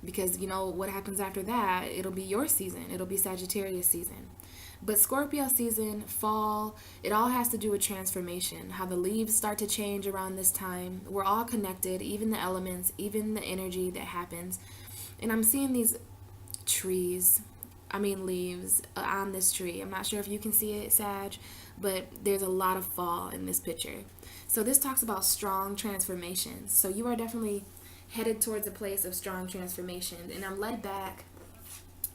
Speaker 1: Because, you know, what happens after that, it'll be your season. It'll be Sagittarius season. But Scorpio season, fall, it all has to do with transformation. How the leaves start to change around this time. We're all connected, even the elements, even the energy that happens. And I'm seeing these leaves on this tree. I'm not sure if you can see it, Sag, but there's a lot of fall in this picture. So this talks about strong transformations. So you are definitely headed towards a place of strong transformation. And I'm led back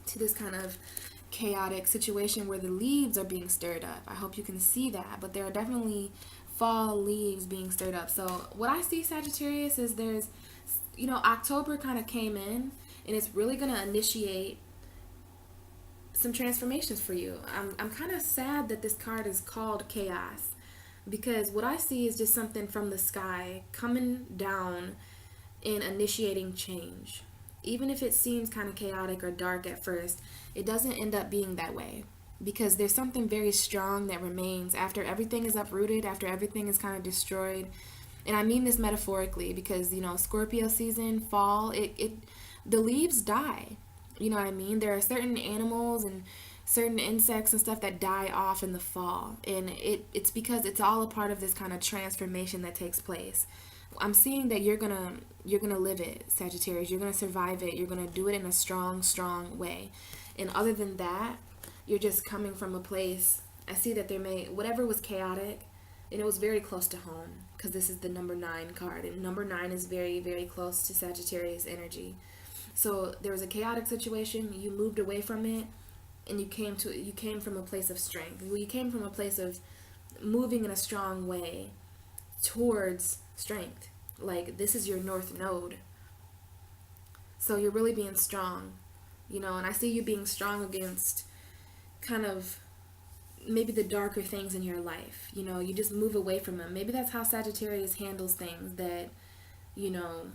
Speaker 1: to this kind of chaotic situation where the leaves are being stirred up. I hope you can see that, but there are definitely fall leaves being stirred up. So what I see, Sagittarius, is there's, you know, October kind of came in and it's really going to initiate some transformations for you. I'm kind of sad that this card is called chaos, because what I see is just something from the sky coming down and initiating change. Even if it seems kind of chaotic or dark at first, it doesn't end up being that way, because there's something very strong that remains after everything is uprooted, after everything is kind of destroyed. And I mean this metaphorically because, you know, Scorpio season, fall, the leaves die. You know what I mean? There are certain animals and certain insects and stuff that die off in the fall. And it's because it's all a part of this kind of transformation that takes place. I'm seeing that you're gonna live it, Sagittarius. You're gonna survive it. You're gonna do it in a strong, strong way. And other than that, you're just coming from a place. I see that whatever was chaotic, and it was very close to home, because this is the number 9 card, and number 9 is very, very close to Sagittarius energy. So there was a chaotic situation, you moved away from it, and you came from a place of strength. You came from a place of moving in a strong way towards strength. Like, this is your north node. So you're really being strong, you know, and I see you being strong against kind of maybe the darker things in your life. You know, you just move away from them. Maybe that's how Sagittarius handles things that, you know,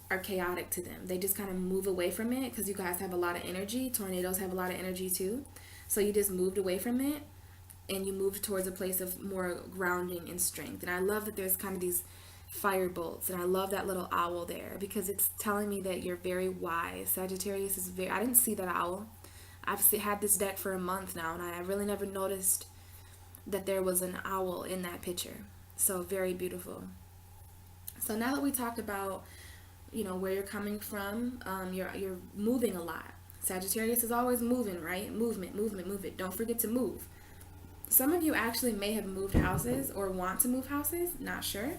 Speaker 1: are chaotic to them. They just kind of move away from it because you guys have a lot of energy. Tornadoes have a lot of energy too. So you just moved away from it and you moved towards a place of more grounding and strength. And I love that there's kind of these fire bolts, and I love that little owl there because it's telling me that you're very wise. Sagittarius is I didn't see that owl. I've had this deck for a month now, and I really never noticed that there was an owl in that picture. So very beautiful. So now that we talked about, you know, where you're coming from, you're moving a lot. Sagittarius is always moving, right? Movement. Don't forget to move. Some of you actually may have moved houses or want to move houses, not sure.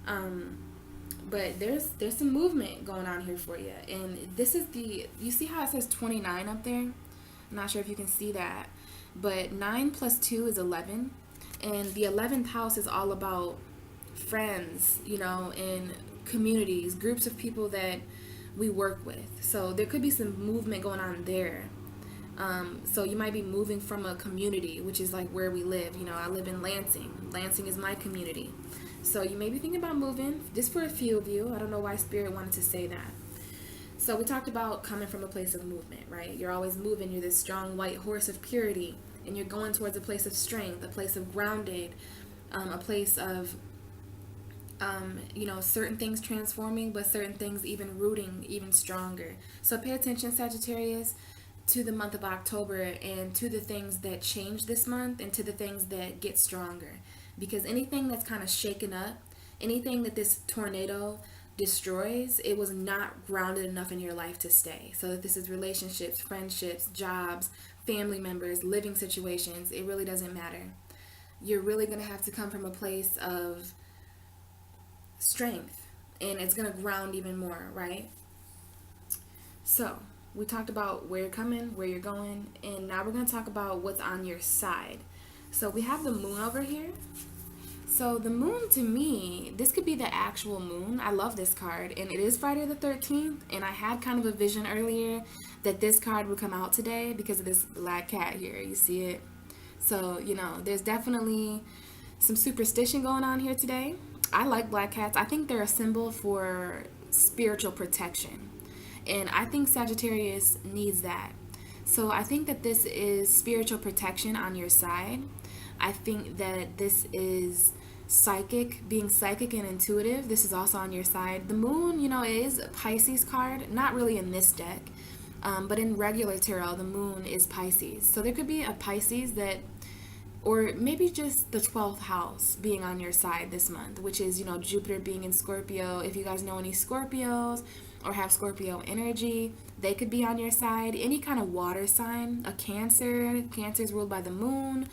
Speaker 1: But there's some movement going on here for you. And this is you see how it says 29 up there? I'm not sure if you can see that. But 9 plus 2 is 11. And the 11th house is all about friends, you know, and communities, groups of people that we work with. So there could be some movement going on there. So you might be moving from a community, which is like where we live. You know, I live in Lansing. Lansing is my community. So you may be thinking about moving, just for a few of you. I don't know why Spirit wanted to say that. So we talked about coming from a place of movement, right? You're always moving. You're this strong white horse of purity, and you're going towards a place of strength, a place of grounded, a place of certain things transforming, but certain things even rooting even stronger. So pay attention, Sagittarius, to the month of October and to the things that change this month and to the things that get stronger. Because anything that's kind of shaken up, anything that this tornado destroys, it was not grounded enough in your life to stay. So that this is relationships, friendships, jobs, family members, living situations, it really doesn't matter. You're really going to have to come from a place of strength, and it's going to ground even more, right? So we talked about where you're coming, where you're going, and now we're going to talk about what's on your side. So we have the moon over here. So the moon, to me, this could be the actual moon. I love this card, and it is Friday the 13th, and I had kind of a vision earlier that this card would come out today because of this black cat here. You see it? So, there's definitely some superstition going on here today. I like black cats. I think they're a symbol for spiritual protection. And I think Sagittarius needs that. So I think that this is spiritual protection on your side. I think that this is being psychic and intuitive. This is also on your side. The moon, it is a Pisces card. Not really in this deck. But in regular tarot, the moon is Pisces. So there could be a Pisces or maybe just the 12th house being on your side this month, which is, Jupiter being in Scorpio. If you guys know any Scorpios or have Scorpio energy, they could be on your side. Any kind of water sign, a Cancer. Cancer is ruled by the moon.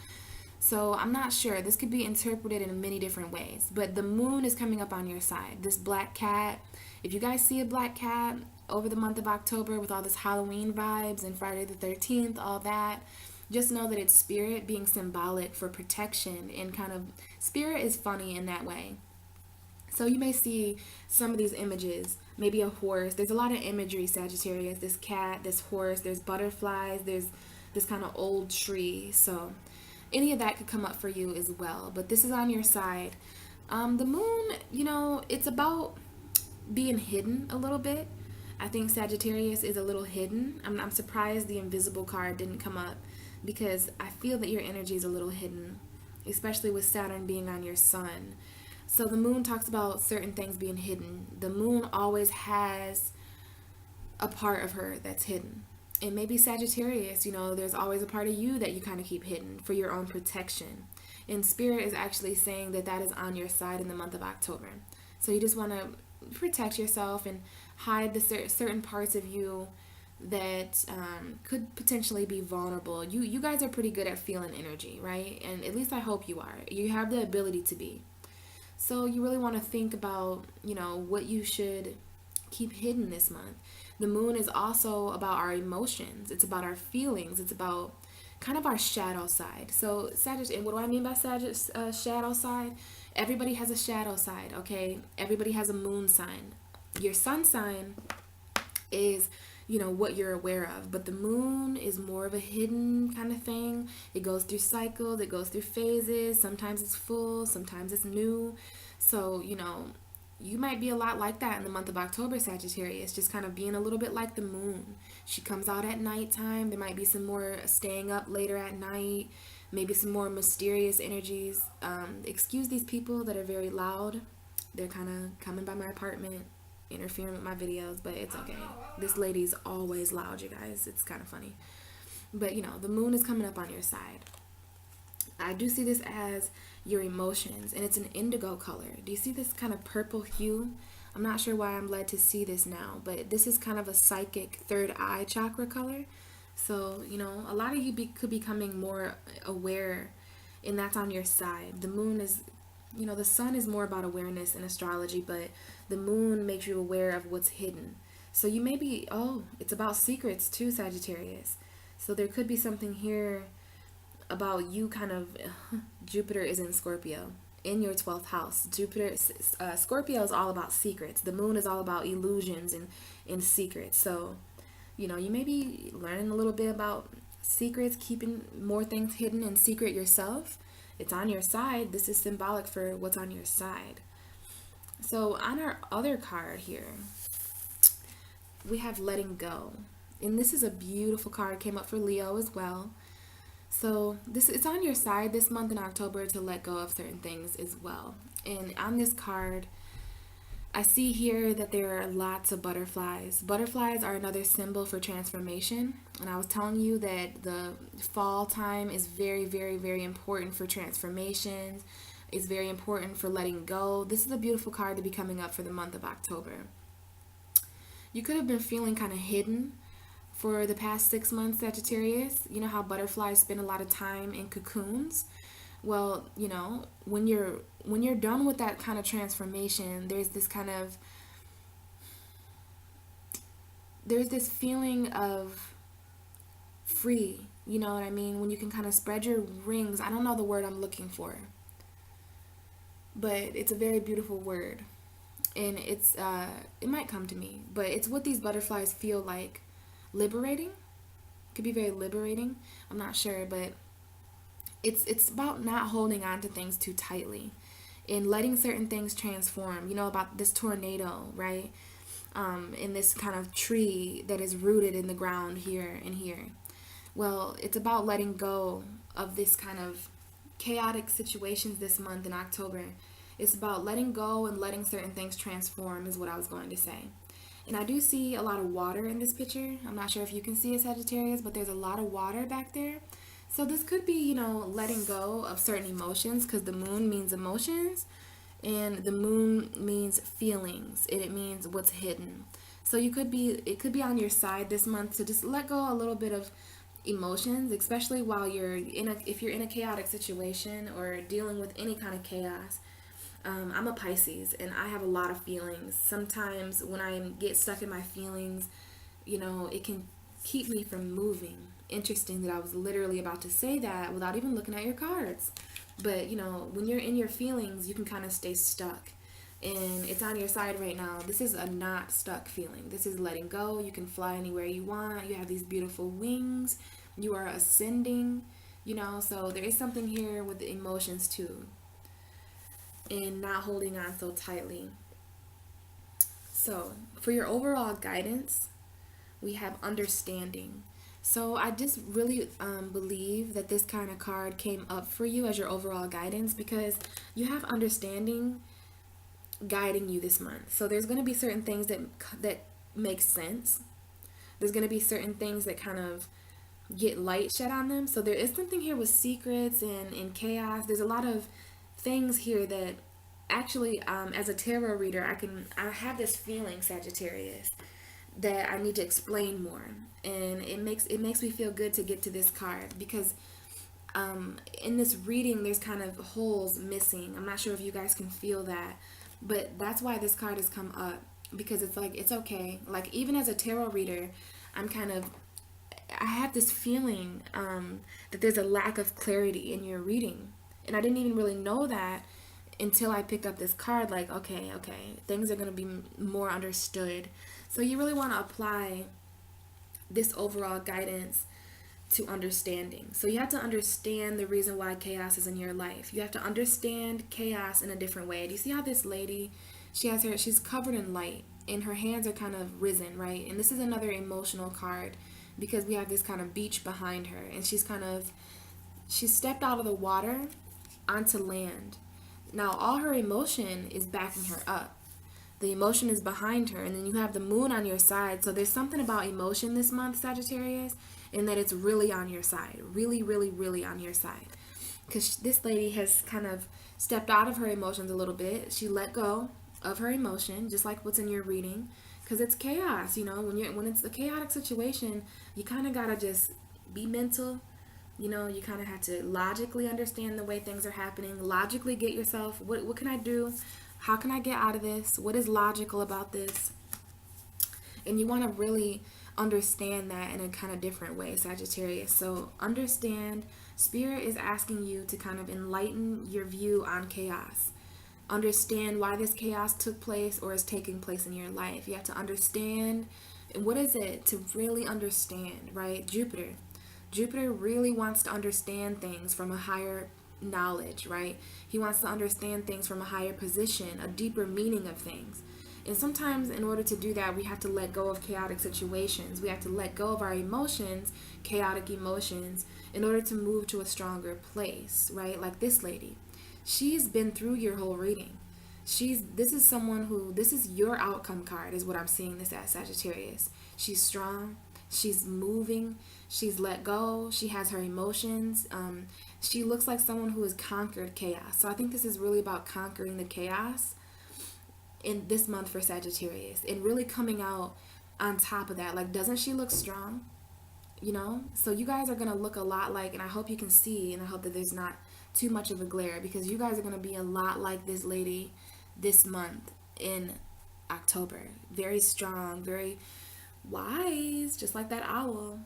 Speaker 1: So I'm not sure. This could be interpreted in many different ways. But the moon is coming up on your side. This black cat. If you guys see a black cat over the month of October with all this Halloween vibes and Friday the 13th, all that, just know that it's spirit being symbolic for protection, and kind of spirit is funny in that way. So you may see some of these images, maybe a horse. There's a lot of imagery, Sagittarius. This cat, this horse, there's butterflies, there's this kind of old tree. So any of that could come up for you as well. But this is on your side. The moon, it's about being hidden a little bit. I think Sagittarius is a little hidden. I'm surprised the invisible card didn't come up, because I feel that your energy is a little hidden, especially with Saturn being on your sun. So the moon talks about certain things being hidden. The moon always has a part of her that's hidden. And maybe Sagittarius, there's always a part of you that you kind of keep hidden for your own protection. And Spirit is actually saying that is on your side in the month of October. So you just want to protect yourself and hide the certain parts of you that could potentially be vulnerable. You guys are pretty good at feeling energy, right? And at least I hope you are. You have the ability to be. So you really want to think about, what you should keep hidden this month. The moon is also about our emotions. It's about our feelings. It's about kind of our shadow side. So and what do I mean by shadow side? Everybody has a shadow side, okay? Everybody has a moon sign. Your sun sign is what you're aware of, but the moon is more of a hidden kind of thing. It goes through cycles, it goes through phases. Sometimes it's full, sometimes it's new. So you might be a lot like that in the month of October, Sagittarius, just kind of being a little bit like the moon. She comes out at nighttime. There might be some more staying up later at night, maybe some more mysterious energies. Excuse these people that are very loud. They're kind of coming by my apartment, interfering with my videos, but it's okay. This lady's always loud, you guys. It's kind of funny. But the moon is coming up on your side. I do see this as your emotions, and it's an indigo color. Do you see this kind of purple hue? I'm not sure why I'm led to see this now, but this is kind of a psychic third eye chakra color. So a lot of you could be becoming more aware, and that's on your side. The moon is, the sun is more about awareness in astrology, but the moon makes you aware of what's hidden. So you may be, it's about secrets too, Sagittarius. So there could be something here about you kind of, Jupiter is in Scorpio, in your 12th house. Scorpio is all about secrets. The moon is all about illusions and secrets. So, you may be learning a little bit about secrets, keeping more things hidden and secret yourself. It's on your side. This is symbolic for what's on your side. So on our other card here, we have letting go. And this is a beautiful card. Came up for Leo as well. So it's on your side this month in October to let go of certain things as well. And on this card, I see here that there are lots of butterflies. Butterflies are another symbol for transformation. And I was telling you that the fall time is very, very, very important for transformations. It's very important for letting go. This is a beautiful card to be coming up for the month of October. You could have been feeling kind of hidden for the past 6 months, Sagittarius. You know how butterflies spend a lot of time in cocoons? Well, you know, when you're done with that kind of transformation, there's this feeling of free, you know what I mean? When you can kind of spread your wings. I don't know the word I'm looking for, but it's a very beautiful word. And it might come to me, but it's what these butterflies feel like. Liberating. Could be very liberating. I'm not sure, but it's about not holding on to things too tightly and letting certain things transform. You know, about this tornado, right? In this kind of tree that is rooted in the ground here and here. Well, it's about letting go of this kind of chaotic situations this month in October. It's about letting go and letting certain things transform is what I was going to say. And I do see a lot of water in this picture. I'm not sure if you can see it, Sagittarius, but there's a lot of water back there. So this could be, you know, letting go of certain emotions, because the moon means emotions and the moon means feelings, and it means what's hidden. So it could be on your side this month to just let go a little bit of emotions, especially while if you're in a chaotic situation or dealing with any kind of chaos. I'm a Pisces and I have a lot of feelings. Sometimes when I get stuck in my feelings, you know, it can keep me from moving. Interesting that I was literally about to say that without even looking at your cards. But, you know, when you're in your feelings, you can kind of stay stuck. And it's on your side right now. This is a not stuck feeling. This is letting go. You can fly anywhere you want. You have these beautiful wings. You are ascending, you know. So there is something here with the emotions too. And not holding on so tightly. So for your overall guidance, we have understanding. So I just really believe that this kind of card came up for you as your overall guidance, because you have understanding guiding you this month. So there's going to be certain things that make sense. There's going to be certain things that kind of get light shed on them. So there is something here with secrets and chaos. There's a lot of things here that actually, as a tarot reader, I have this feeling, Sagittarius, that I need to explain more, and it makes me feel good to get to this card, because in this reading there's kind of holes missing. I'm not sure if you guys can feel that, but that's why this card has come up, because it's like, it's okay. Like, even as a tarot reader, I have this feeling that there's a lack of clarity in your reading, and I didn't even really know that until I picked up this card. Like, okay, things are going to be more understood. So you really want to apply this overall guidance to understanding. So you have to understand the reason why chaos is in your life. You have to understand chaos in a different way. Do you see how this lady, she's covered in light and her hands are kind of risen, right? And this is another emotional card, because we have this kind of beach behind her, and she stepped out of the water onto land. Now all her emotion is backing her up. The emotion is behind her, and then you have the moon on your side. So there's something about emotion this month, Sagittarius, in that it's really on your side. Really, really, really on your side. Because this lady has kind of stepped out of her emotions a little bit. She let go of her emotion, just like what's in your reading. Because it's chaos, you know. When it's a chaotic situation, you kind of got to just be mental. You know, you kind of have to logically understand the way things are happening. Logically get yourself, what can I do? How can I get out of this? What is logical about this? And you want to really understand that in a kind of different way, Sagittarius. So understand, Spirit is asking you to kind of enlighten your view on chaos. Understand why this chaos took place or is taking place in your life. You have to understand, and what is it to really understand, right? Jupiter really wants to understand things from a higher knowledge, right? He wants to understand things from a higher position, a deeper meaning of things. And sometimes in order to do that, we have to let go of chaotic situations. We have to let go of our emotions, chaotic emotions, in order to move to a stronger place, right? Like this lady. She's been through your whole reading. This is your outcome card is what I'm seeing this as, Sagittarius. She's strong, she's moving, she's let go, she has her emotions. She looks like someone who has conquered chaos. So I think this is really about conquering the chaos in this month for Sagittarius and really coming out on top of that. Like, doesn't she look strong? You know? So you guys are going to look a lot like, and I hope you can see, and I hope that there's not too much of a glare, because you guys are going to be a lot like this lady this month in October. Very strong, very wise, just like that owl.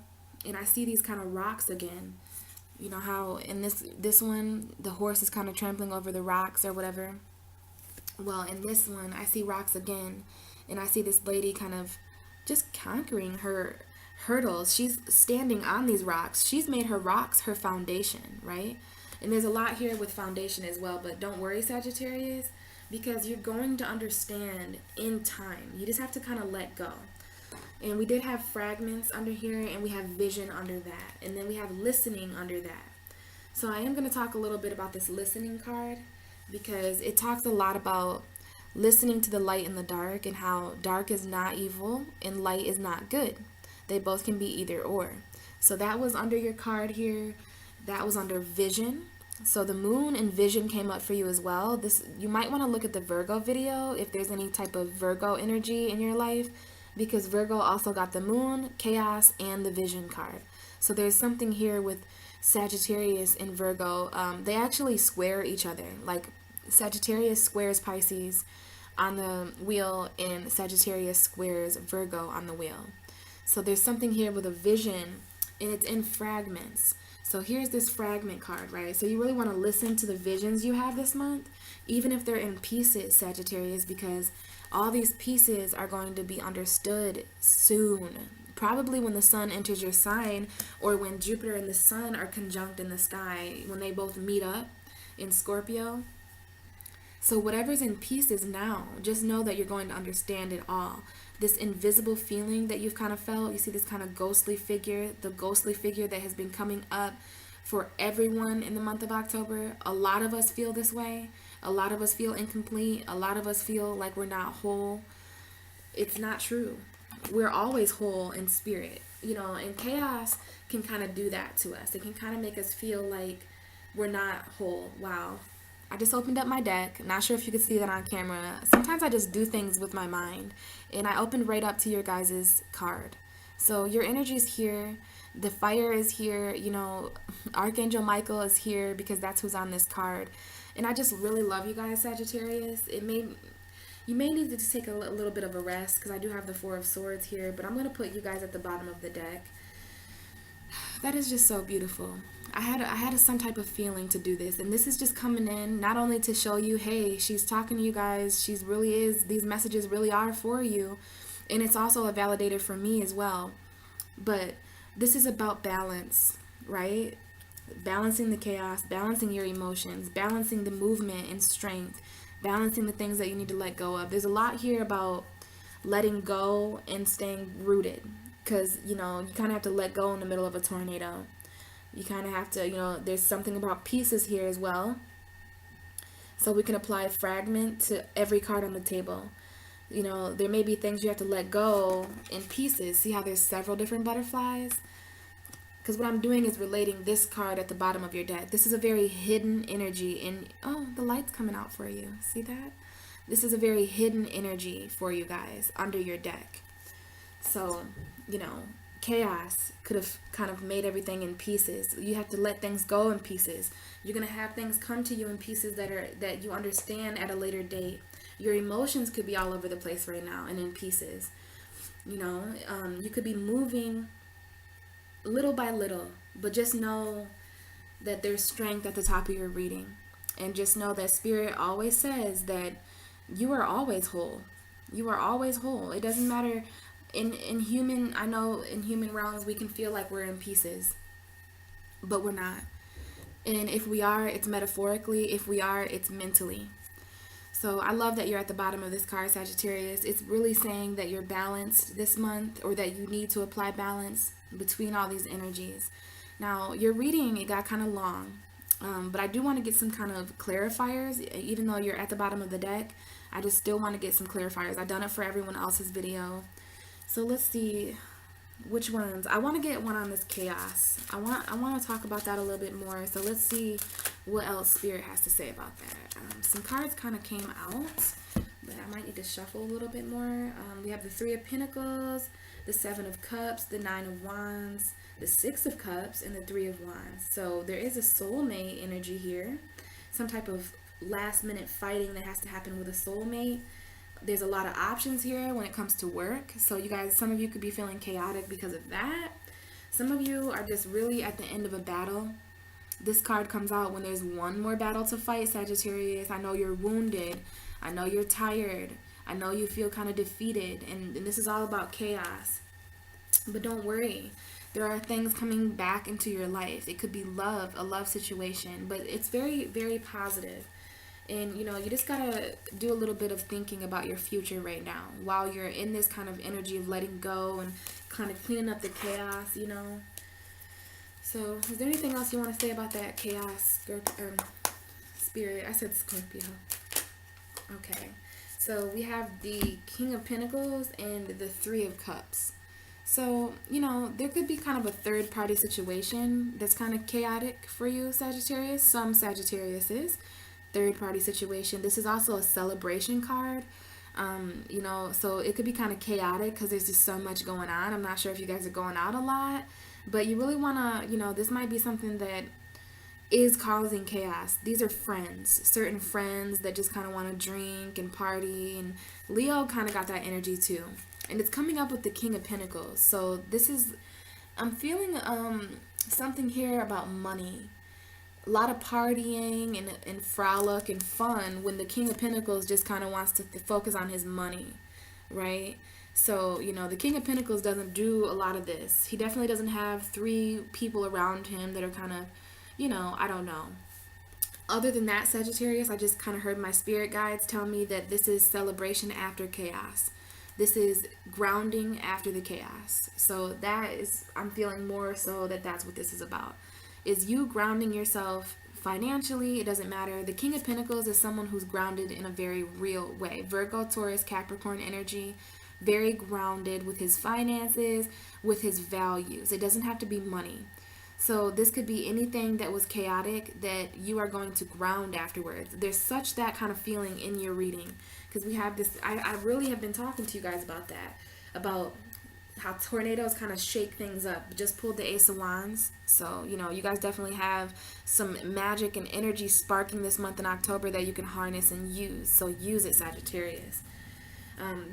Speaker 1: And I see these kind of rocks again. You know how in this one the horse is kind of trampling over the rocks or whatever. Well, in this one I see rocks again, and I see this lady kind of just conquering her hurdles. She's standing on these rocks. She's made her rocks her foundation, right? And there's a lot here with foundation as well, but don't worry, Sagittarius, because you're going to understand in time. You just have to kind of let go. And we did have fragments under here, and we have vision under that, and then we have listening under that. So I am going to talk a little bit about this listening card, because it talks a lot about listening to the light and the dark, and how dark is not evil and light is not good. They both can be either or. So that was under your card here. That was under vision. So the moon and vision came up for you as well. You might want to look at the Virgo video if there's any type of Virgo energy in your life, because Virgo also got the moon, chaos, and the vision card. So there's something here with Sagittarius and Virgo. They actually square each other. Like Sagittarius squares Pisces on the wheel, and Sagittarius squares Virgo on the wheel. So there's something here with a vision, and it's in fragments. So here's this fragment card, right? So you really want to listen to the visions you have this month, even if they're in pieces, Sagittarius, because all these pieces are going to be understood soon. Probably when the sun enters your sign, or when Jupiter and the sun are conjunct in the sky, when they both meet up in Scorpio. So whatever's in pieces now, just know that you're going to understand it all. This invisible feeling that you've kind of felt, you see this kind of ghostly figure, the ghostly figure that has been coming up for everyone in the month of October. A lot of us feel this way. A lot of us feel incomplete. A lot of us feel like we're not whole. It's not true. We're always whole in spirit, you know, and chaos can kind of do that to us. It can kind of make us feel like we're not whole. Wow. I just opened up my deck. Not sure if you could see that on camera. Sometimes I just do things with my mind. And I opened right up to your guys' card. So your energy is here. The fire is here. You know, Archangel Michael is here because that's who's on this card. And I just really love you guys, Sagittarius. You may need to take a little bit of a rest, because I do have the Four of Swords here. But I'm going to put you guys at the bottom of the deck. That is just so beautiful. I had some type of feeling to do this, and this is just coming in not only to show you, hey, she's talking to you guys, these messages really are for you, and it's also a validator for me as well. But this is about balance, right? Balancing the chaos, balancing your emotions, balancing the movement and strength, balancing the things that you need to let go of. There's a lot here about letting go and staying rooted, because, you know, you kind of have to let go in the middle of a tornado. You kind of have to, you know, there's something about pieces here as well. So we can apply fragment to every card on the table. You know, there may be things you have to let go in pieces. See how there's several different butterflies? Because what I'm doing is relating this card at the bottom of your deck. This is a very hidden energy. And, oh, the light's coming out for you. See that? This is a very hidden energy for you guys under your deck. So, you know, chaos could have kind of made everything in pieces. You have to let things go in pieces. You're going to have things come to you in pieces that you understand at a later date. Your emotions could be all over the place right now and in pieces. You know, you could be moving little by little, but just know that there's strength at the top of your reading. And just know that Spirit always says that you are always whole. You are always whole. It doesn't matter. In human, I know in human realms we can feel like we're in pieces, but we're not. And if we are, it's metaphorically. If we are, it's mentally. So I love that you're at the bottom of this card, Sagittarius. It's really saying that you're balanced this month, or that you need to apply balance between all these energies. Now, your reading, it got kind of long, but I do want to get some kind of clarifiers. Even though you're at the bottom of the deck, I just still want to get some clarifiers. I've done it for everyone else's video. So let's see which ones. I want to get one on this chaos. I want to talk about that a little bit more. So let's see what else Spirit has to say about that. Some cards kind of came out, but I might need to shuffle a little bit more. We have the Three of Pentacles, the Seven of Cups, the Nine of Wands, the Six of Cups, and the Three of Wands. So there is a soulmate energy here. Some type of last minute fighting that has to happen with a soulmate. There's a lot of options here when it comes to work. So you guys, some of you could be feeling chaotic because of that. Some of you are just really at the end of a battle. This card comes out when there's one more battle to fight, Sagittarius. I know you're wounded. I know you're tired. I know you feel kind of defeated. And this is all about chaos. But don't worry. There are things coming back into your life. It could be love, a love situation. But it's very, very positive. And, you know, you just got to do a little bit of thinking about your future right now while you're in this kind of energy of letting go and kind of cleaning up the chaos, you know. So, is there anything else you want to say about that chaos, Spirit? I said Scorpio. Okay. So, we have the King of Pentacles and the Three of Cups. So, you know, there could be kind of a third-party situation that's kind of chaotic for you, Sagittarius. Some Sagittariuses. Third-party situation. This is also a celebration card. You know, so it could be kind of chaotic because there's just so much going on. I'm not sure if you guys are going out a lot, but you really want to, you know, this might be something that is causing chaos. These are friends, certain friends that just kind of want to drink and party, and Leo kind of got that energy too. And it's coming up with the King of Pentacles. So this is, I'm feeling something here about money. A lot of partying and frolic and fun when the King of Pentacles just kind of wants to focus on his money, right? So, you know, the King of Pentacles doesn't do a lot of this. He definitely doesn't have three people around him that are kind of, you know, I don't know. Other than that, Sagittarius, I just kind of heard my spirit guides tell me that this is celebration after chaos. This is grounding after the chaos. So that is, I'm feeling more so that that's what this is about. Is you grounding yourself financially. It doesn't matter. The King of Pentacles is someone who's grounded in a very real way. Virgo, Taurus, Capricorn energy, very grounded with his finances, with his values. It doesn't have to be money. So this could be anything that was chaotic that you are going to ground afterwards. There's such that kind of feeling in your reading, because we have this, I really have been talking to you guys about that, about how tornadoes kind of shake things up. Just pulled the Ace of Wands. So, you know, you guys definitely have some magic and energy sparking this month in October that you can harness and use. So use it, Sagittarius.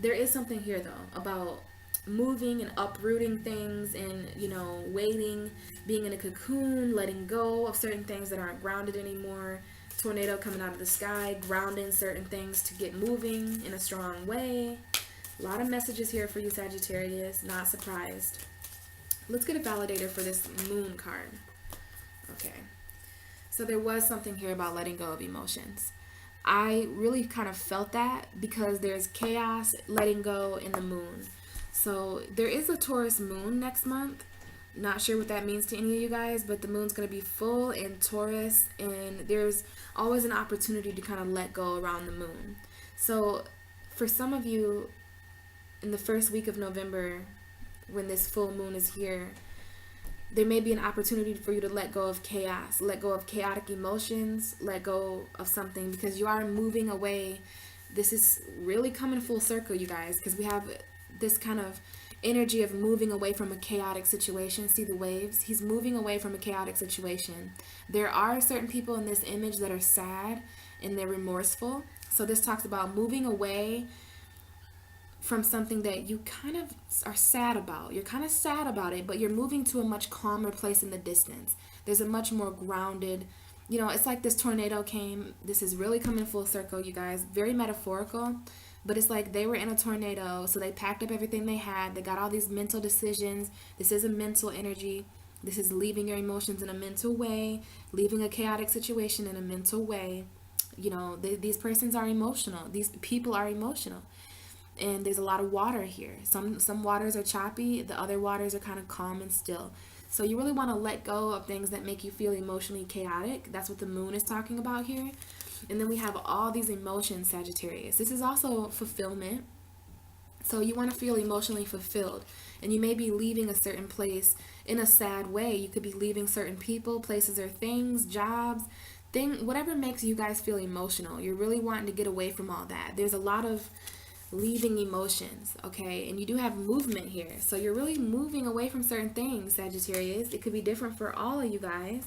Speaker 1: There is something here, though, about moving and uprooting things and, you know, waiting, being in a cocoon, letting go of certain things that aren't grounded anymore. Tornado coming out of the sky, grounding certain things to get moving in a strong way. A lot of messages here for you, Sagittarius. Not surprised. Let's get a validator for this Moon card. Okay. So there was something here about letting go of emotions. I really kind of felt that because there's chaos, letting go in the Moon. So there is a Taurus Moon next month. Not sure what that means to any of you guys, but the Moon's going to be full in Taurus, and there's always an opportunity to kind of let go around the Moon. So for some of you, in the first week of November, when this full moon is here, there may be an opportunity for you to let go of chaos, let go of chaotic emotions, let go of something, because you are moving away. This is really coming full circle, you guys, because we have this kind of energy of moving away from a chaotic situation. See the waves? He's moving away from a chaotic situation. There are certain people in this image that are sad and they're remorseful. So this talks about moving away from something that you kind of are sad about. You're kind of sad about it, but you're moving to a much calmer place in the distance. There's a much more grounded, you know, it's like this tornado came. This is really coming full circle, you guys. Very metaphorical, but it's like they were in a tornado, so they packed up everything they had. They got all these mental decisions. This is a mental energy. This is leaving your emotions in a mental way, leaving a chaotic situation in a mental way. You know, these persons are emotional. These people are emotional. And there's a lot of water here. Some waters are choppy, the other waters are kind of calm and still. So you really want to let go of things that make you feel emotionally chaotic. That's what the moon is talking about here. And then we have all these emotions, Sagittarius. This is also fulfillment. So you want to feel emotionally fulfilled. And you may be leaving a certain place in a sad way. You could be leaving certain people, places, or things, jobs, whatever makes you guys feel emotional. You're really wanting to get away from all that. There's a lot of leaving emotions, okay? And you do have movement here. So you're really moving away from certain things, Sagittarius. It could be different for all of you guys,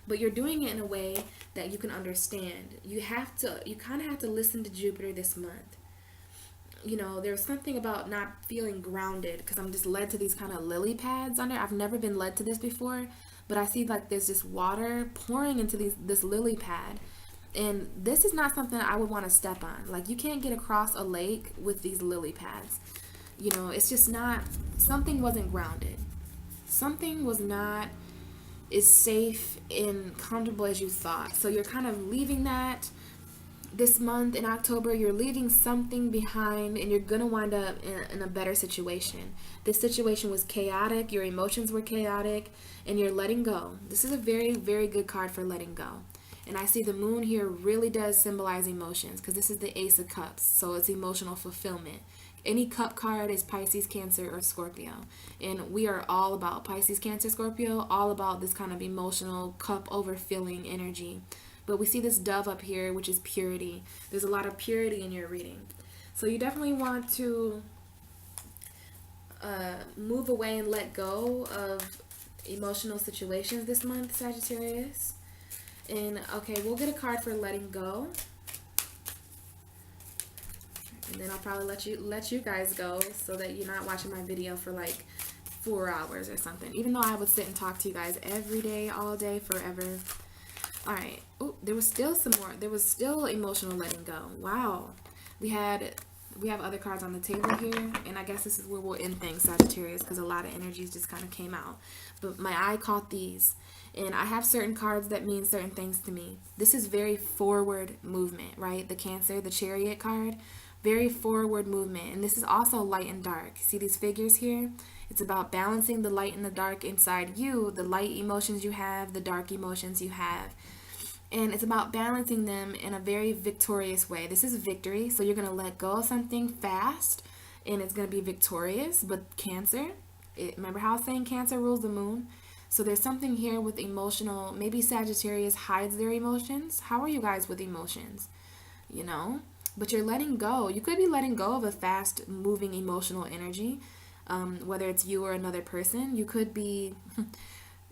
Speaker 1: but you're doing it in a way that you can understand. You kind of have to listen to Jupiter this month. You know, there's something about not feeling grounded, because I'm just led to these kind of lily pads under. I've never been led to this before, but I see like there's just water pouring into this lily pad. And this is not something I would want to step on. Like, you can't get across a lake with these lily pads. You know, it's just not, something wasn't grounded. Something was not as safe and comfortable as you thought. So you're kind of leaving that this month in October. You're leaving something behind, and you're going to wind up in a better situation. This situation was chaotic. Your emotions were chaotic, and you're letting go. This is a very, very good card for letting go. And I see the moon here really does symbolize emotions, because this is the Ace of Cups, so it's emotional fulfillment. Any cup card is Pisces, Cancer, or Scorpio. And we are all about Pisces, Cancer, Scorpio, all about this kind of emotional cup overfilling energy. But we see this dove up here, which is purity. There's a lot of purity in your reading. So you definitely want to move away and let go of emotional situations this month, Sagittarius. And okay, we'll get a card for letting go, and then I'll probably let you guys go, so that you're not watching my video for like 4 hours or something, even though I would sit and talk to you guys every day, all day, forever. All right. Oh, there was still some more. There was still emotional letting go. Wow. We have other cards on the table here, and I guess this is where we'll end things, Sagittarius, because a lot of energies just kind of came out. But my eye caught these. And I have certain cards that mean certain things to me. This is very forward movement, right? The Cancer, the Chariot card, very forward movement. And this is also light and dark. See these figures here? It's about balancing the light and the dark inside you, the light emotions you have, the dark emotions you have. And it's about balancing them in a very victorious way. This is victory, so you're going to let go of something fast, and it's going to be victorious. But Cancer, remember how I was saying Cancer rules the moon? So there's something here with emotional, maybe Sagittarius hides their emotions. How are you guys with emotions? You know, but you're letting go. You could be letting go of a fast moving emotional energy, whether it's you or another person. You could be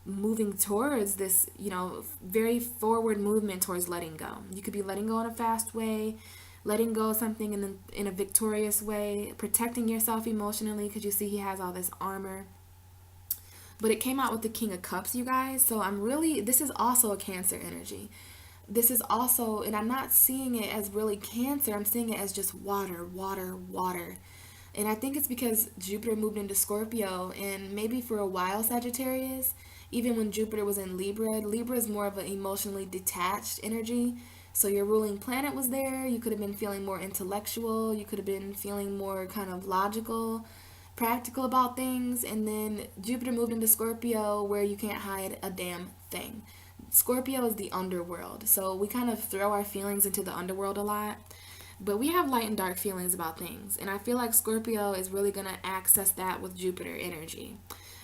Speaker 1: moving towards this, you know, very forward movement towards letting go. You could be letting go in a fast way, letting go of something in a victorious way, protecting yourself emotionally, because you see he has all this armor. But it came out with the King of Cups, you guys. So this is also a Cancer energy. This is also, and I'm not seeing it as really Cancer. I'm seeing it as just water, water, water. And I think it's because Jupiter moved into Scorpio, and maybe for a while, Sagittarius, even when Jupiter was in Libra, Libra is more of an emotionally detached energy. So your ruling planet was there. You could have been feeling more intellectual. You could have been feeling more kind of logical, practical about things. And then Jupiter moved into Scorpio, where you can't hide a damn thing. Scorpio is the underworld, so we kind of throw our feelings into the underworld a lot, but we have light and dark feelings about things. And I feel like Scorpio is really going to access that with Jupiter energy.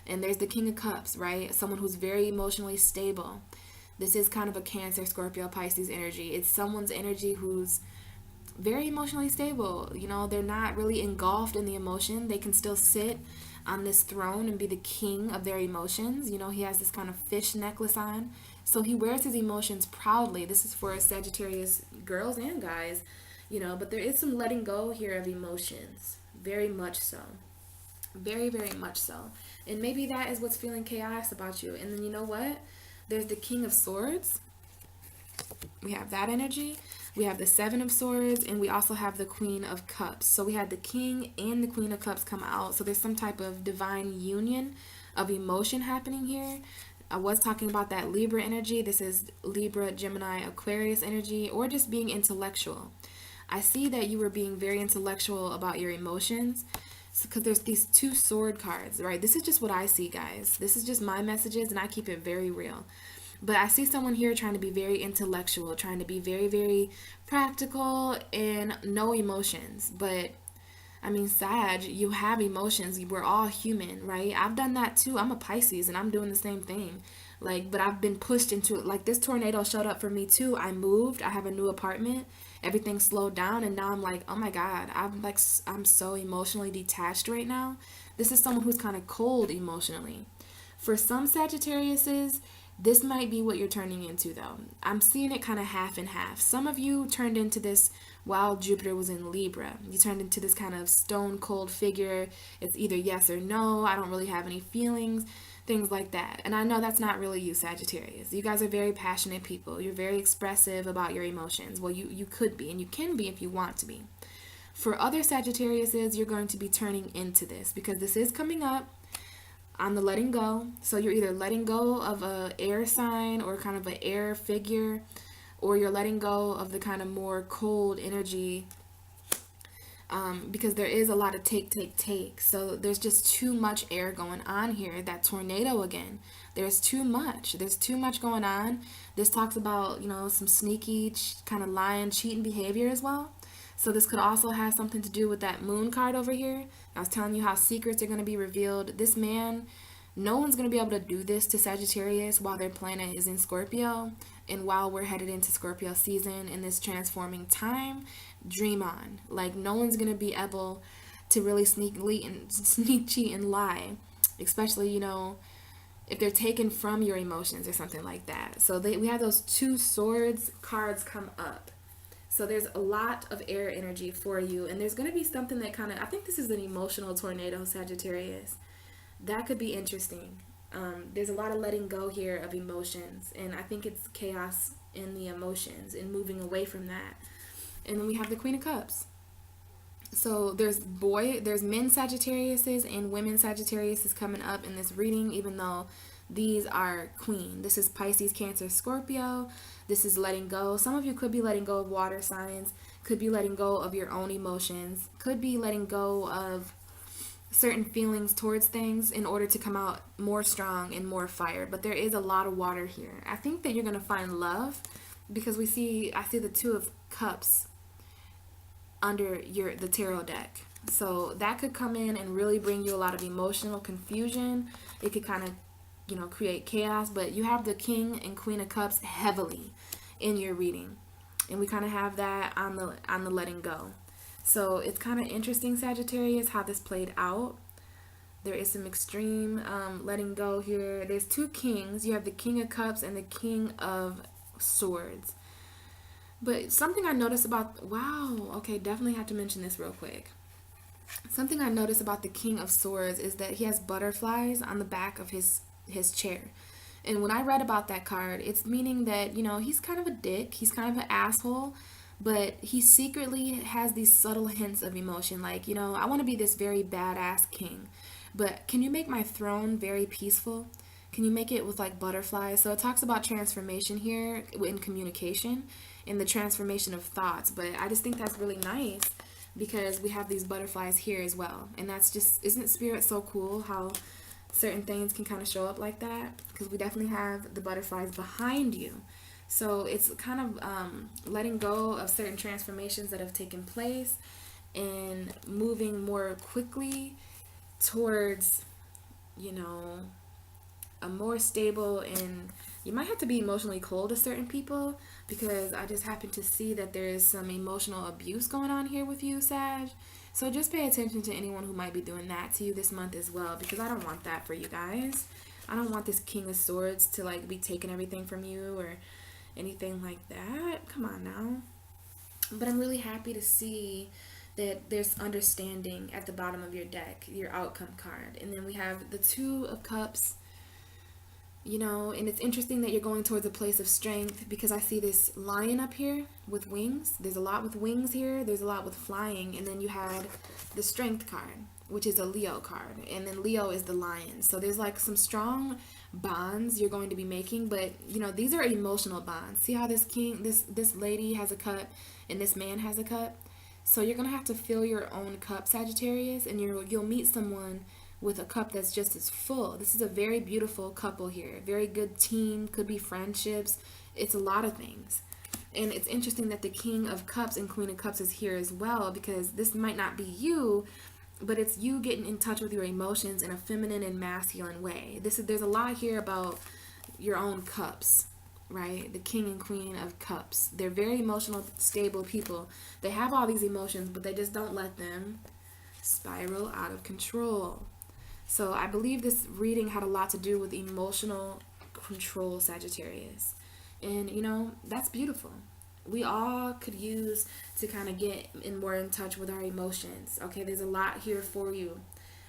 Speaker 1: And there's the King of Cups, right? Someone who's very emotionally stable. This is kind of a Cancer, Scorpio, Pisces energy. It's someone's energy who's very emotionally stable. You know, they're not really engulfed in the emotion. They can still sit on this throne and be the king of their emotions. You know, he has this kind of fish necklace on. So he wears his emotions proudly. This is for Sagittarius girls and guys, you know, but there is some letting go here of emotions. Very much so. Very, very much so. And maybe that is what's feeling chaos about you. And then you know what? There's the King of Swords. We have that energy. We have the Seven of Swords, and we also have the Queen of Cups. So we had the King and the Queen of Cups come out. So there's some type of divine union of emotion happening here. I was talking about that Libra energy. This is Libra, Gemini, Aquarius energy, or just being intellectual. I see that you were being very intellectual about your emotions because there's these two sword cards, right? This is just what I see, guys. This is just my messages, and I keep it very real. But I see someone here trying to be very intellectual, trying to be very, very practical and no emotions. But I mean, Sag, you have emotions. We're all human, right? I've done that too. I'm a Pisces and I'm doing the same thing. Like, but I've been pushed into it. Like, this tornado showed up for me too. I moved. I have a new apartment. Everything slowed down. And now I'm like, oh my God, I'm so emotionally detached right now. This is someone who's kind of cold emotionally. For some Sagittariuses, this might be what you're turning into, though. I'm seeing it kind of half and half. Some of you turned into this while Jupiter was in Libra. You turned into this kind of stone cold figure. It's either yes or no. I don't really have any feelings, things like that. And I know that's not really you, Sagittarius. You guys are very passionate people. You're very expressive about your emotions. Well, you could be, and you can be if you want to be. For other Sagittariuses, you're going to be turning into this because this is coming up on the letting go. So you're either letting go of a air sign or kind of an air figure, or you're letting go of the kind of more cold energy, because there is a lot of take. So there's just too much air going on here. That tornado again. There's too much. There's too much going on. This talks about, some sneaky kind of lying, cheating behavior as well. So this could also have something to do with that moon card over here. I was telling you how secrets are going to be revealed. This man, no one's going to be able to do this to Sagittarius while their planet is in Scorpio. And while we're headed into Scorpio season in this transforming time, dream on. Like, no one's going to be able to really sneak, cheat, and lie. Especially, if they're taken from your emotions or something like that. So we have those two swords cards come up. So there's a lot of air energy for you. And there's going to be something that kind of, I think this is an emotional tornado, Sagittarius. That could be interesting. There's a lot of letting go here of emotions. And I think it's chaos in the emotions and moving away from that. And then we have the Queen of Cups. So there's men Sagittariuses and women Sagittariuses coming up in this reading, even though these are Queen. This is Pisces, Cancer, Scorpio. This is letting go. Some of you could be letting go of water signs, could be letting go of your own emotions, could be letting go of certain feelings towards things in order to come out more strong and more fire. But there is a lot of water here. I think that you're going to find love because I see the Two of Cups under the tarot deck. So that could come in and really bring you a lot of emotional confusion. It could kind of create chaos, but you have the King and Queen of Cups heavily in your reading, and we kind of have that on the letting go. So it's kind of interesting, Sagittarius, how this played out. There is some extreme letting go here. There's two kings. You have the King of Cups and the King of Swords. But something I noticed about, definitely have to mention this real quick. Something I noticed about the King of Swords is that he has butterflies on the back of his chair. And when I read about that card, it's meaning that, he's kind of a dick, he's kind of an asshole, but he secretly has these subtle hints of emotion. Like, I want to be this very badass king, but can you make my throne very peaceful? Can you make it with like butterflies? So it talks about transformation here in communication and the transformation of thoughts. But I just think that's really nice because we have these butterflies here as well. And that's just, isn't spirit so cool how certain things can kind of show up like that? Because we definitely have the butterflies behind you. So it's kind of letting go of certain transformations that have taken place and moving more quickly towards, a more stable, and you might have to be emotionally cold to certain people because I just happen to see that there is some emotional abuse going on here with you, Sag. So just pay attention to anyone who might be doing that to you this month as well, because I don't want that for you guys. I don't want this King of Swords to like be taking everything from you or anything like that. Come on now. But I'm really happy to see that there's understanding at the bottom of your deck, your outcome card. And then we have the Two of Cups, and it's interesting that you're going towards a place of strength because I see this lion up here with wings. There's a lot with wings here. There's a lot with flying. And then you had the strength card, which is a Leo card. And then Leo is the lion. So there's like some strong bonds you're going to be making, but you know, these are emotional bonds. See how this lady has a cup and this man has a cup? So you're going to have to fill your own cup, Sagittarius, and you'll meet someone with a cup that's just as full. This is a very beautiful couple here. Very good team, could be friendships. It's a lot of things. And it's interesting that the King of Cups and Queen of Cups is here as well, because this might not be you, but it's you getting in touch with your emotions in a feminine and masculine way. There's a lot here about your own cups, right? The King and Queen of Cups. They're very emotional, stable people. They have all these emotions, but they just don't let them spiral out of control. So I believe this reading had a lot to do with emotional control, Sagittarius. And, you know, that's beautiful. We all could use to kind of get more in touch with our emotions. Okay, there's a lot here for you.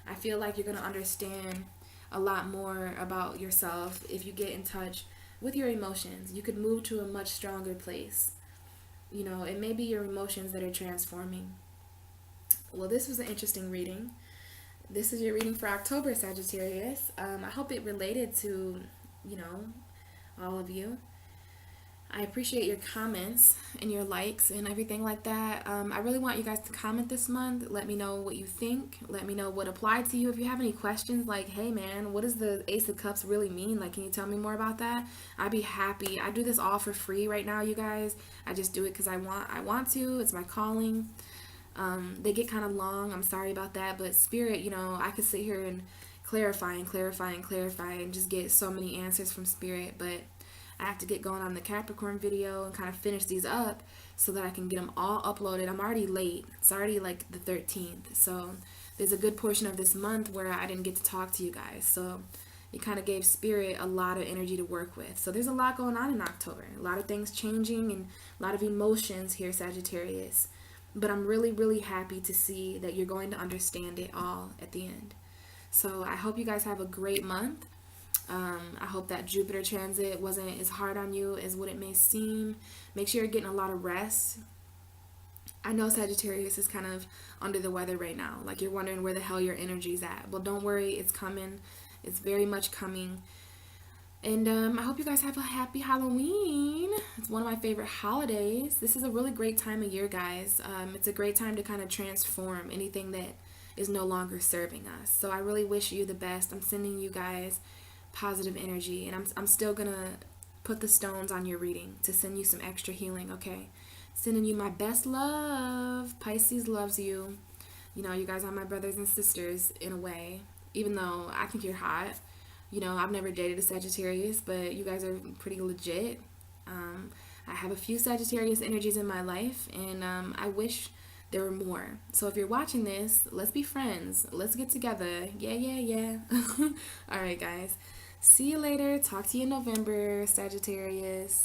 Speaker 1: I feel like you're going to understand a lot more about yourself if you get in touch with your emotions. You could move to a much stronger place. You know, it may be your emotions that are transforming. Well, this was an interesting reading. This is your reading for October, Sagittarius. I hope it related to, you know, all of you. I appreciate your comments and your likes and everything like that. I really want you guys to comment this month. Let me know what you think. Let me know what applied to you. If you have any questions like, hey man, what does the Ace of Cups really mean? Like, can you tell me more about that? I'd be happy. I do this all for free right now, you guys. I just do it because I want to. It's my calling. They get kind of long. I'm sorry about that. But Spirit, you know, I could sit here and clarify and just get so many answers from Spirit. But I have to get going on the Capricorn video and kind of finish these up so that I can get them all uploaded. I'm already late. It's already like the 13th. So there's a good portion of this month where I didn't get to talk to you guys. So it kind of gave Spirit a lot of energy to work with. So there's a lot going on in October. A lot of things changing and a lot of emotions here, Sagittarius. But I'm really, really happy to see that you're going to understand it all at the end. So I hope you guys have a great month. I hope that Jupiter transit wasn't as hard on you as what it may seem. Make sure you're getting a lot of rest. I know Sagittarius is kind of under the weather right now. Like, you're wondering where the hell your energy's at. Well, don't worry. It's coming. It's very much coming. And I hope you guys have a happy Halloween. It's one of my favorite holidays. This is a really great time of year, guys. It's a great time to kind of transform anything that is no longer serving us. So I really wish you the best. I'm sending you guys positive energy, and I'm still gonna put the stones on your reading to send you some extra healing. Okay, sending you my best love. Pisces loves you. You know, you guys are my brothers and sisters in a way, even though I think you're hot. You know, I've never dated a Sagittarius, but you guys are pretty legit. I have a few Sagittarius energies in my life, and I wish there were more. So if you're watching this, let's be friends. Let's get together. Yeah. All right, guys. See you later. Talk to you in November, Sagittarius.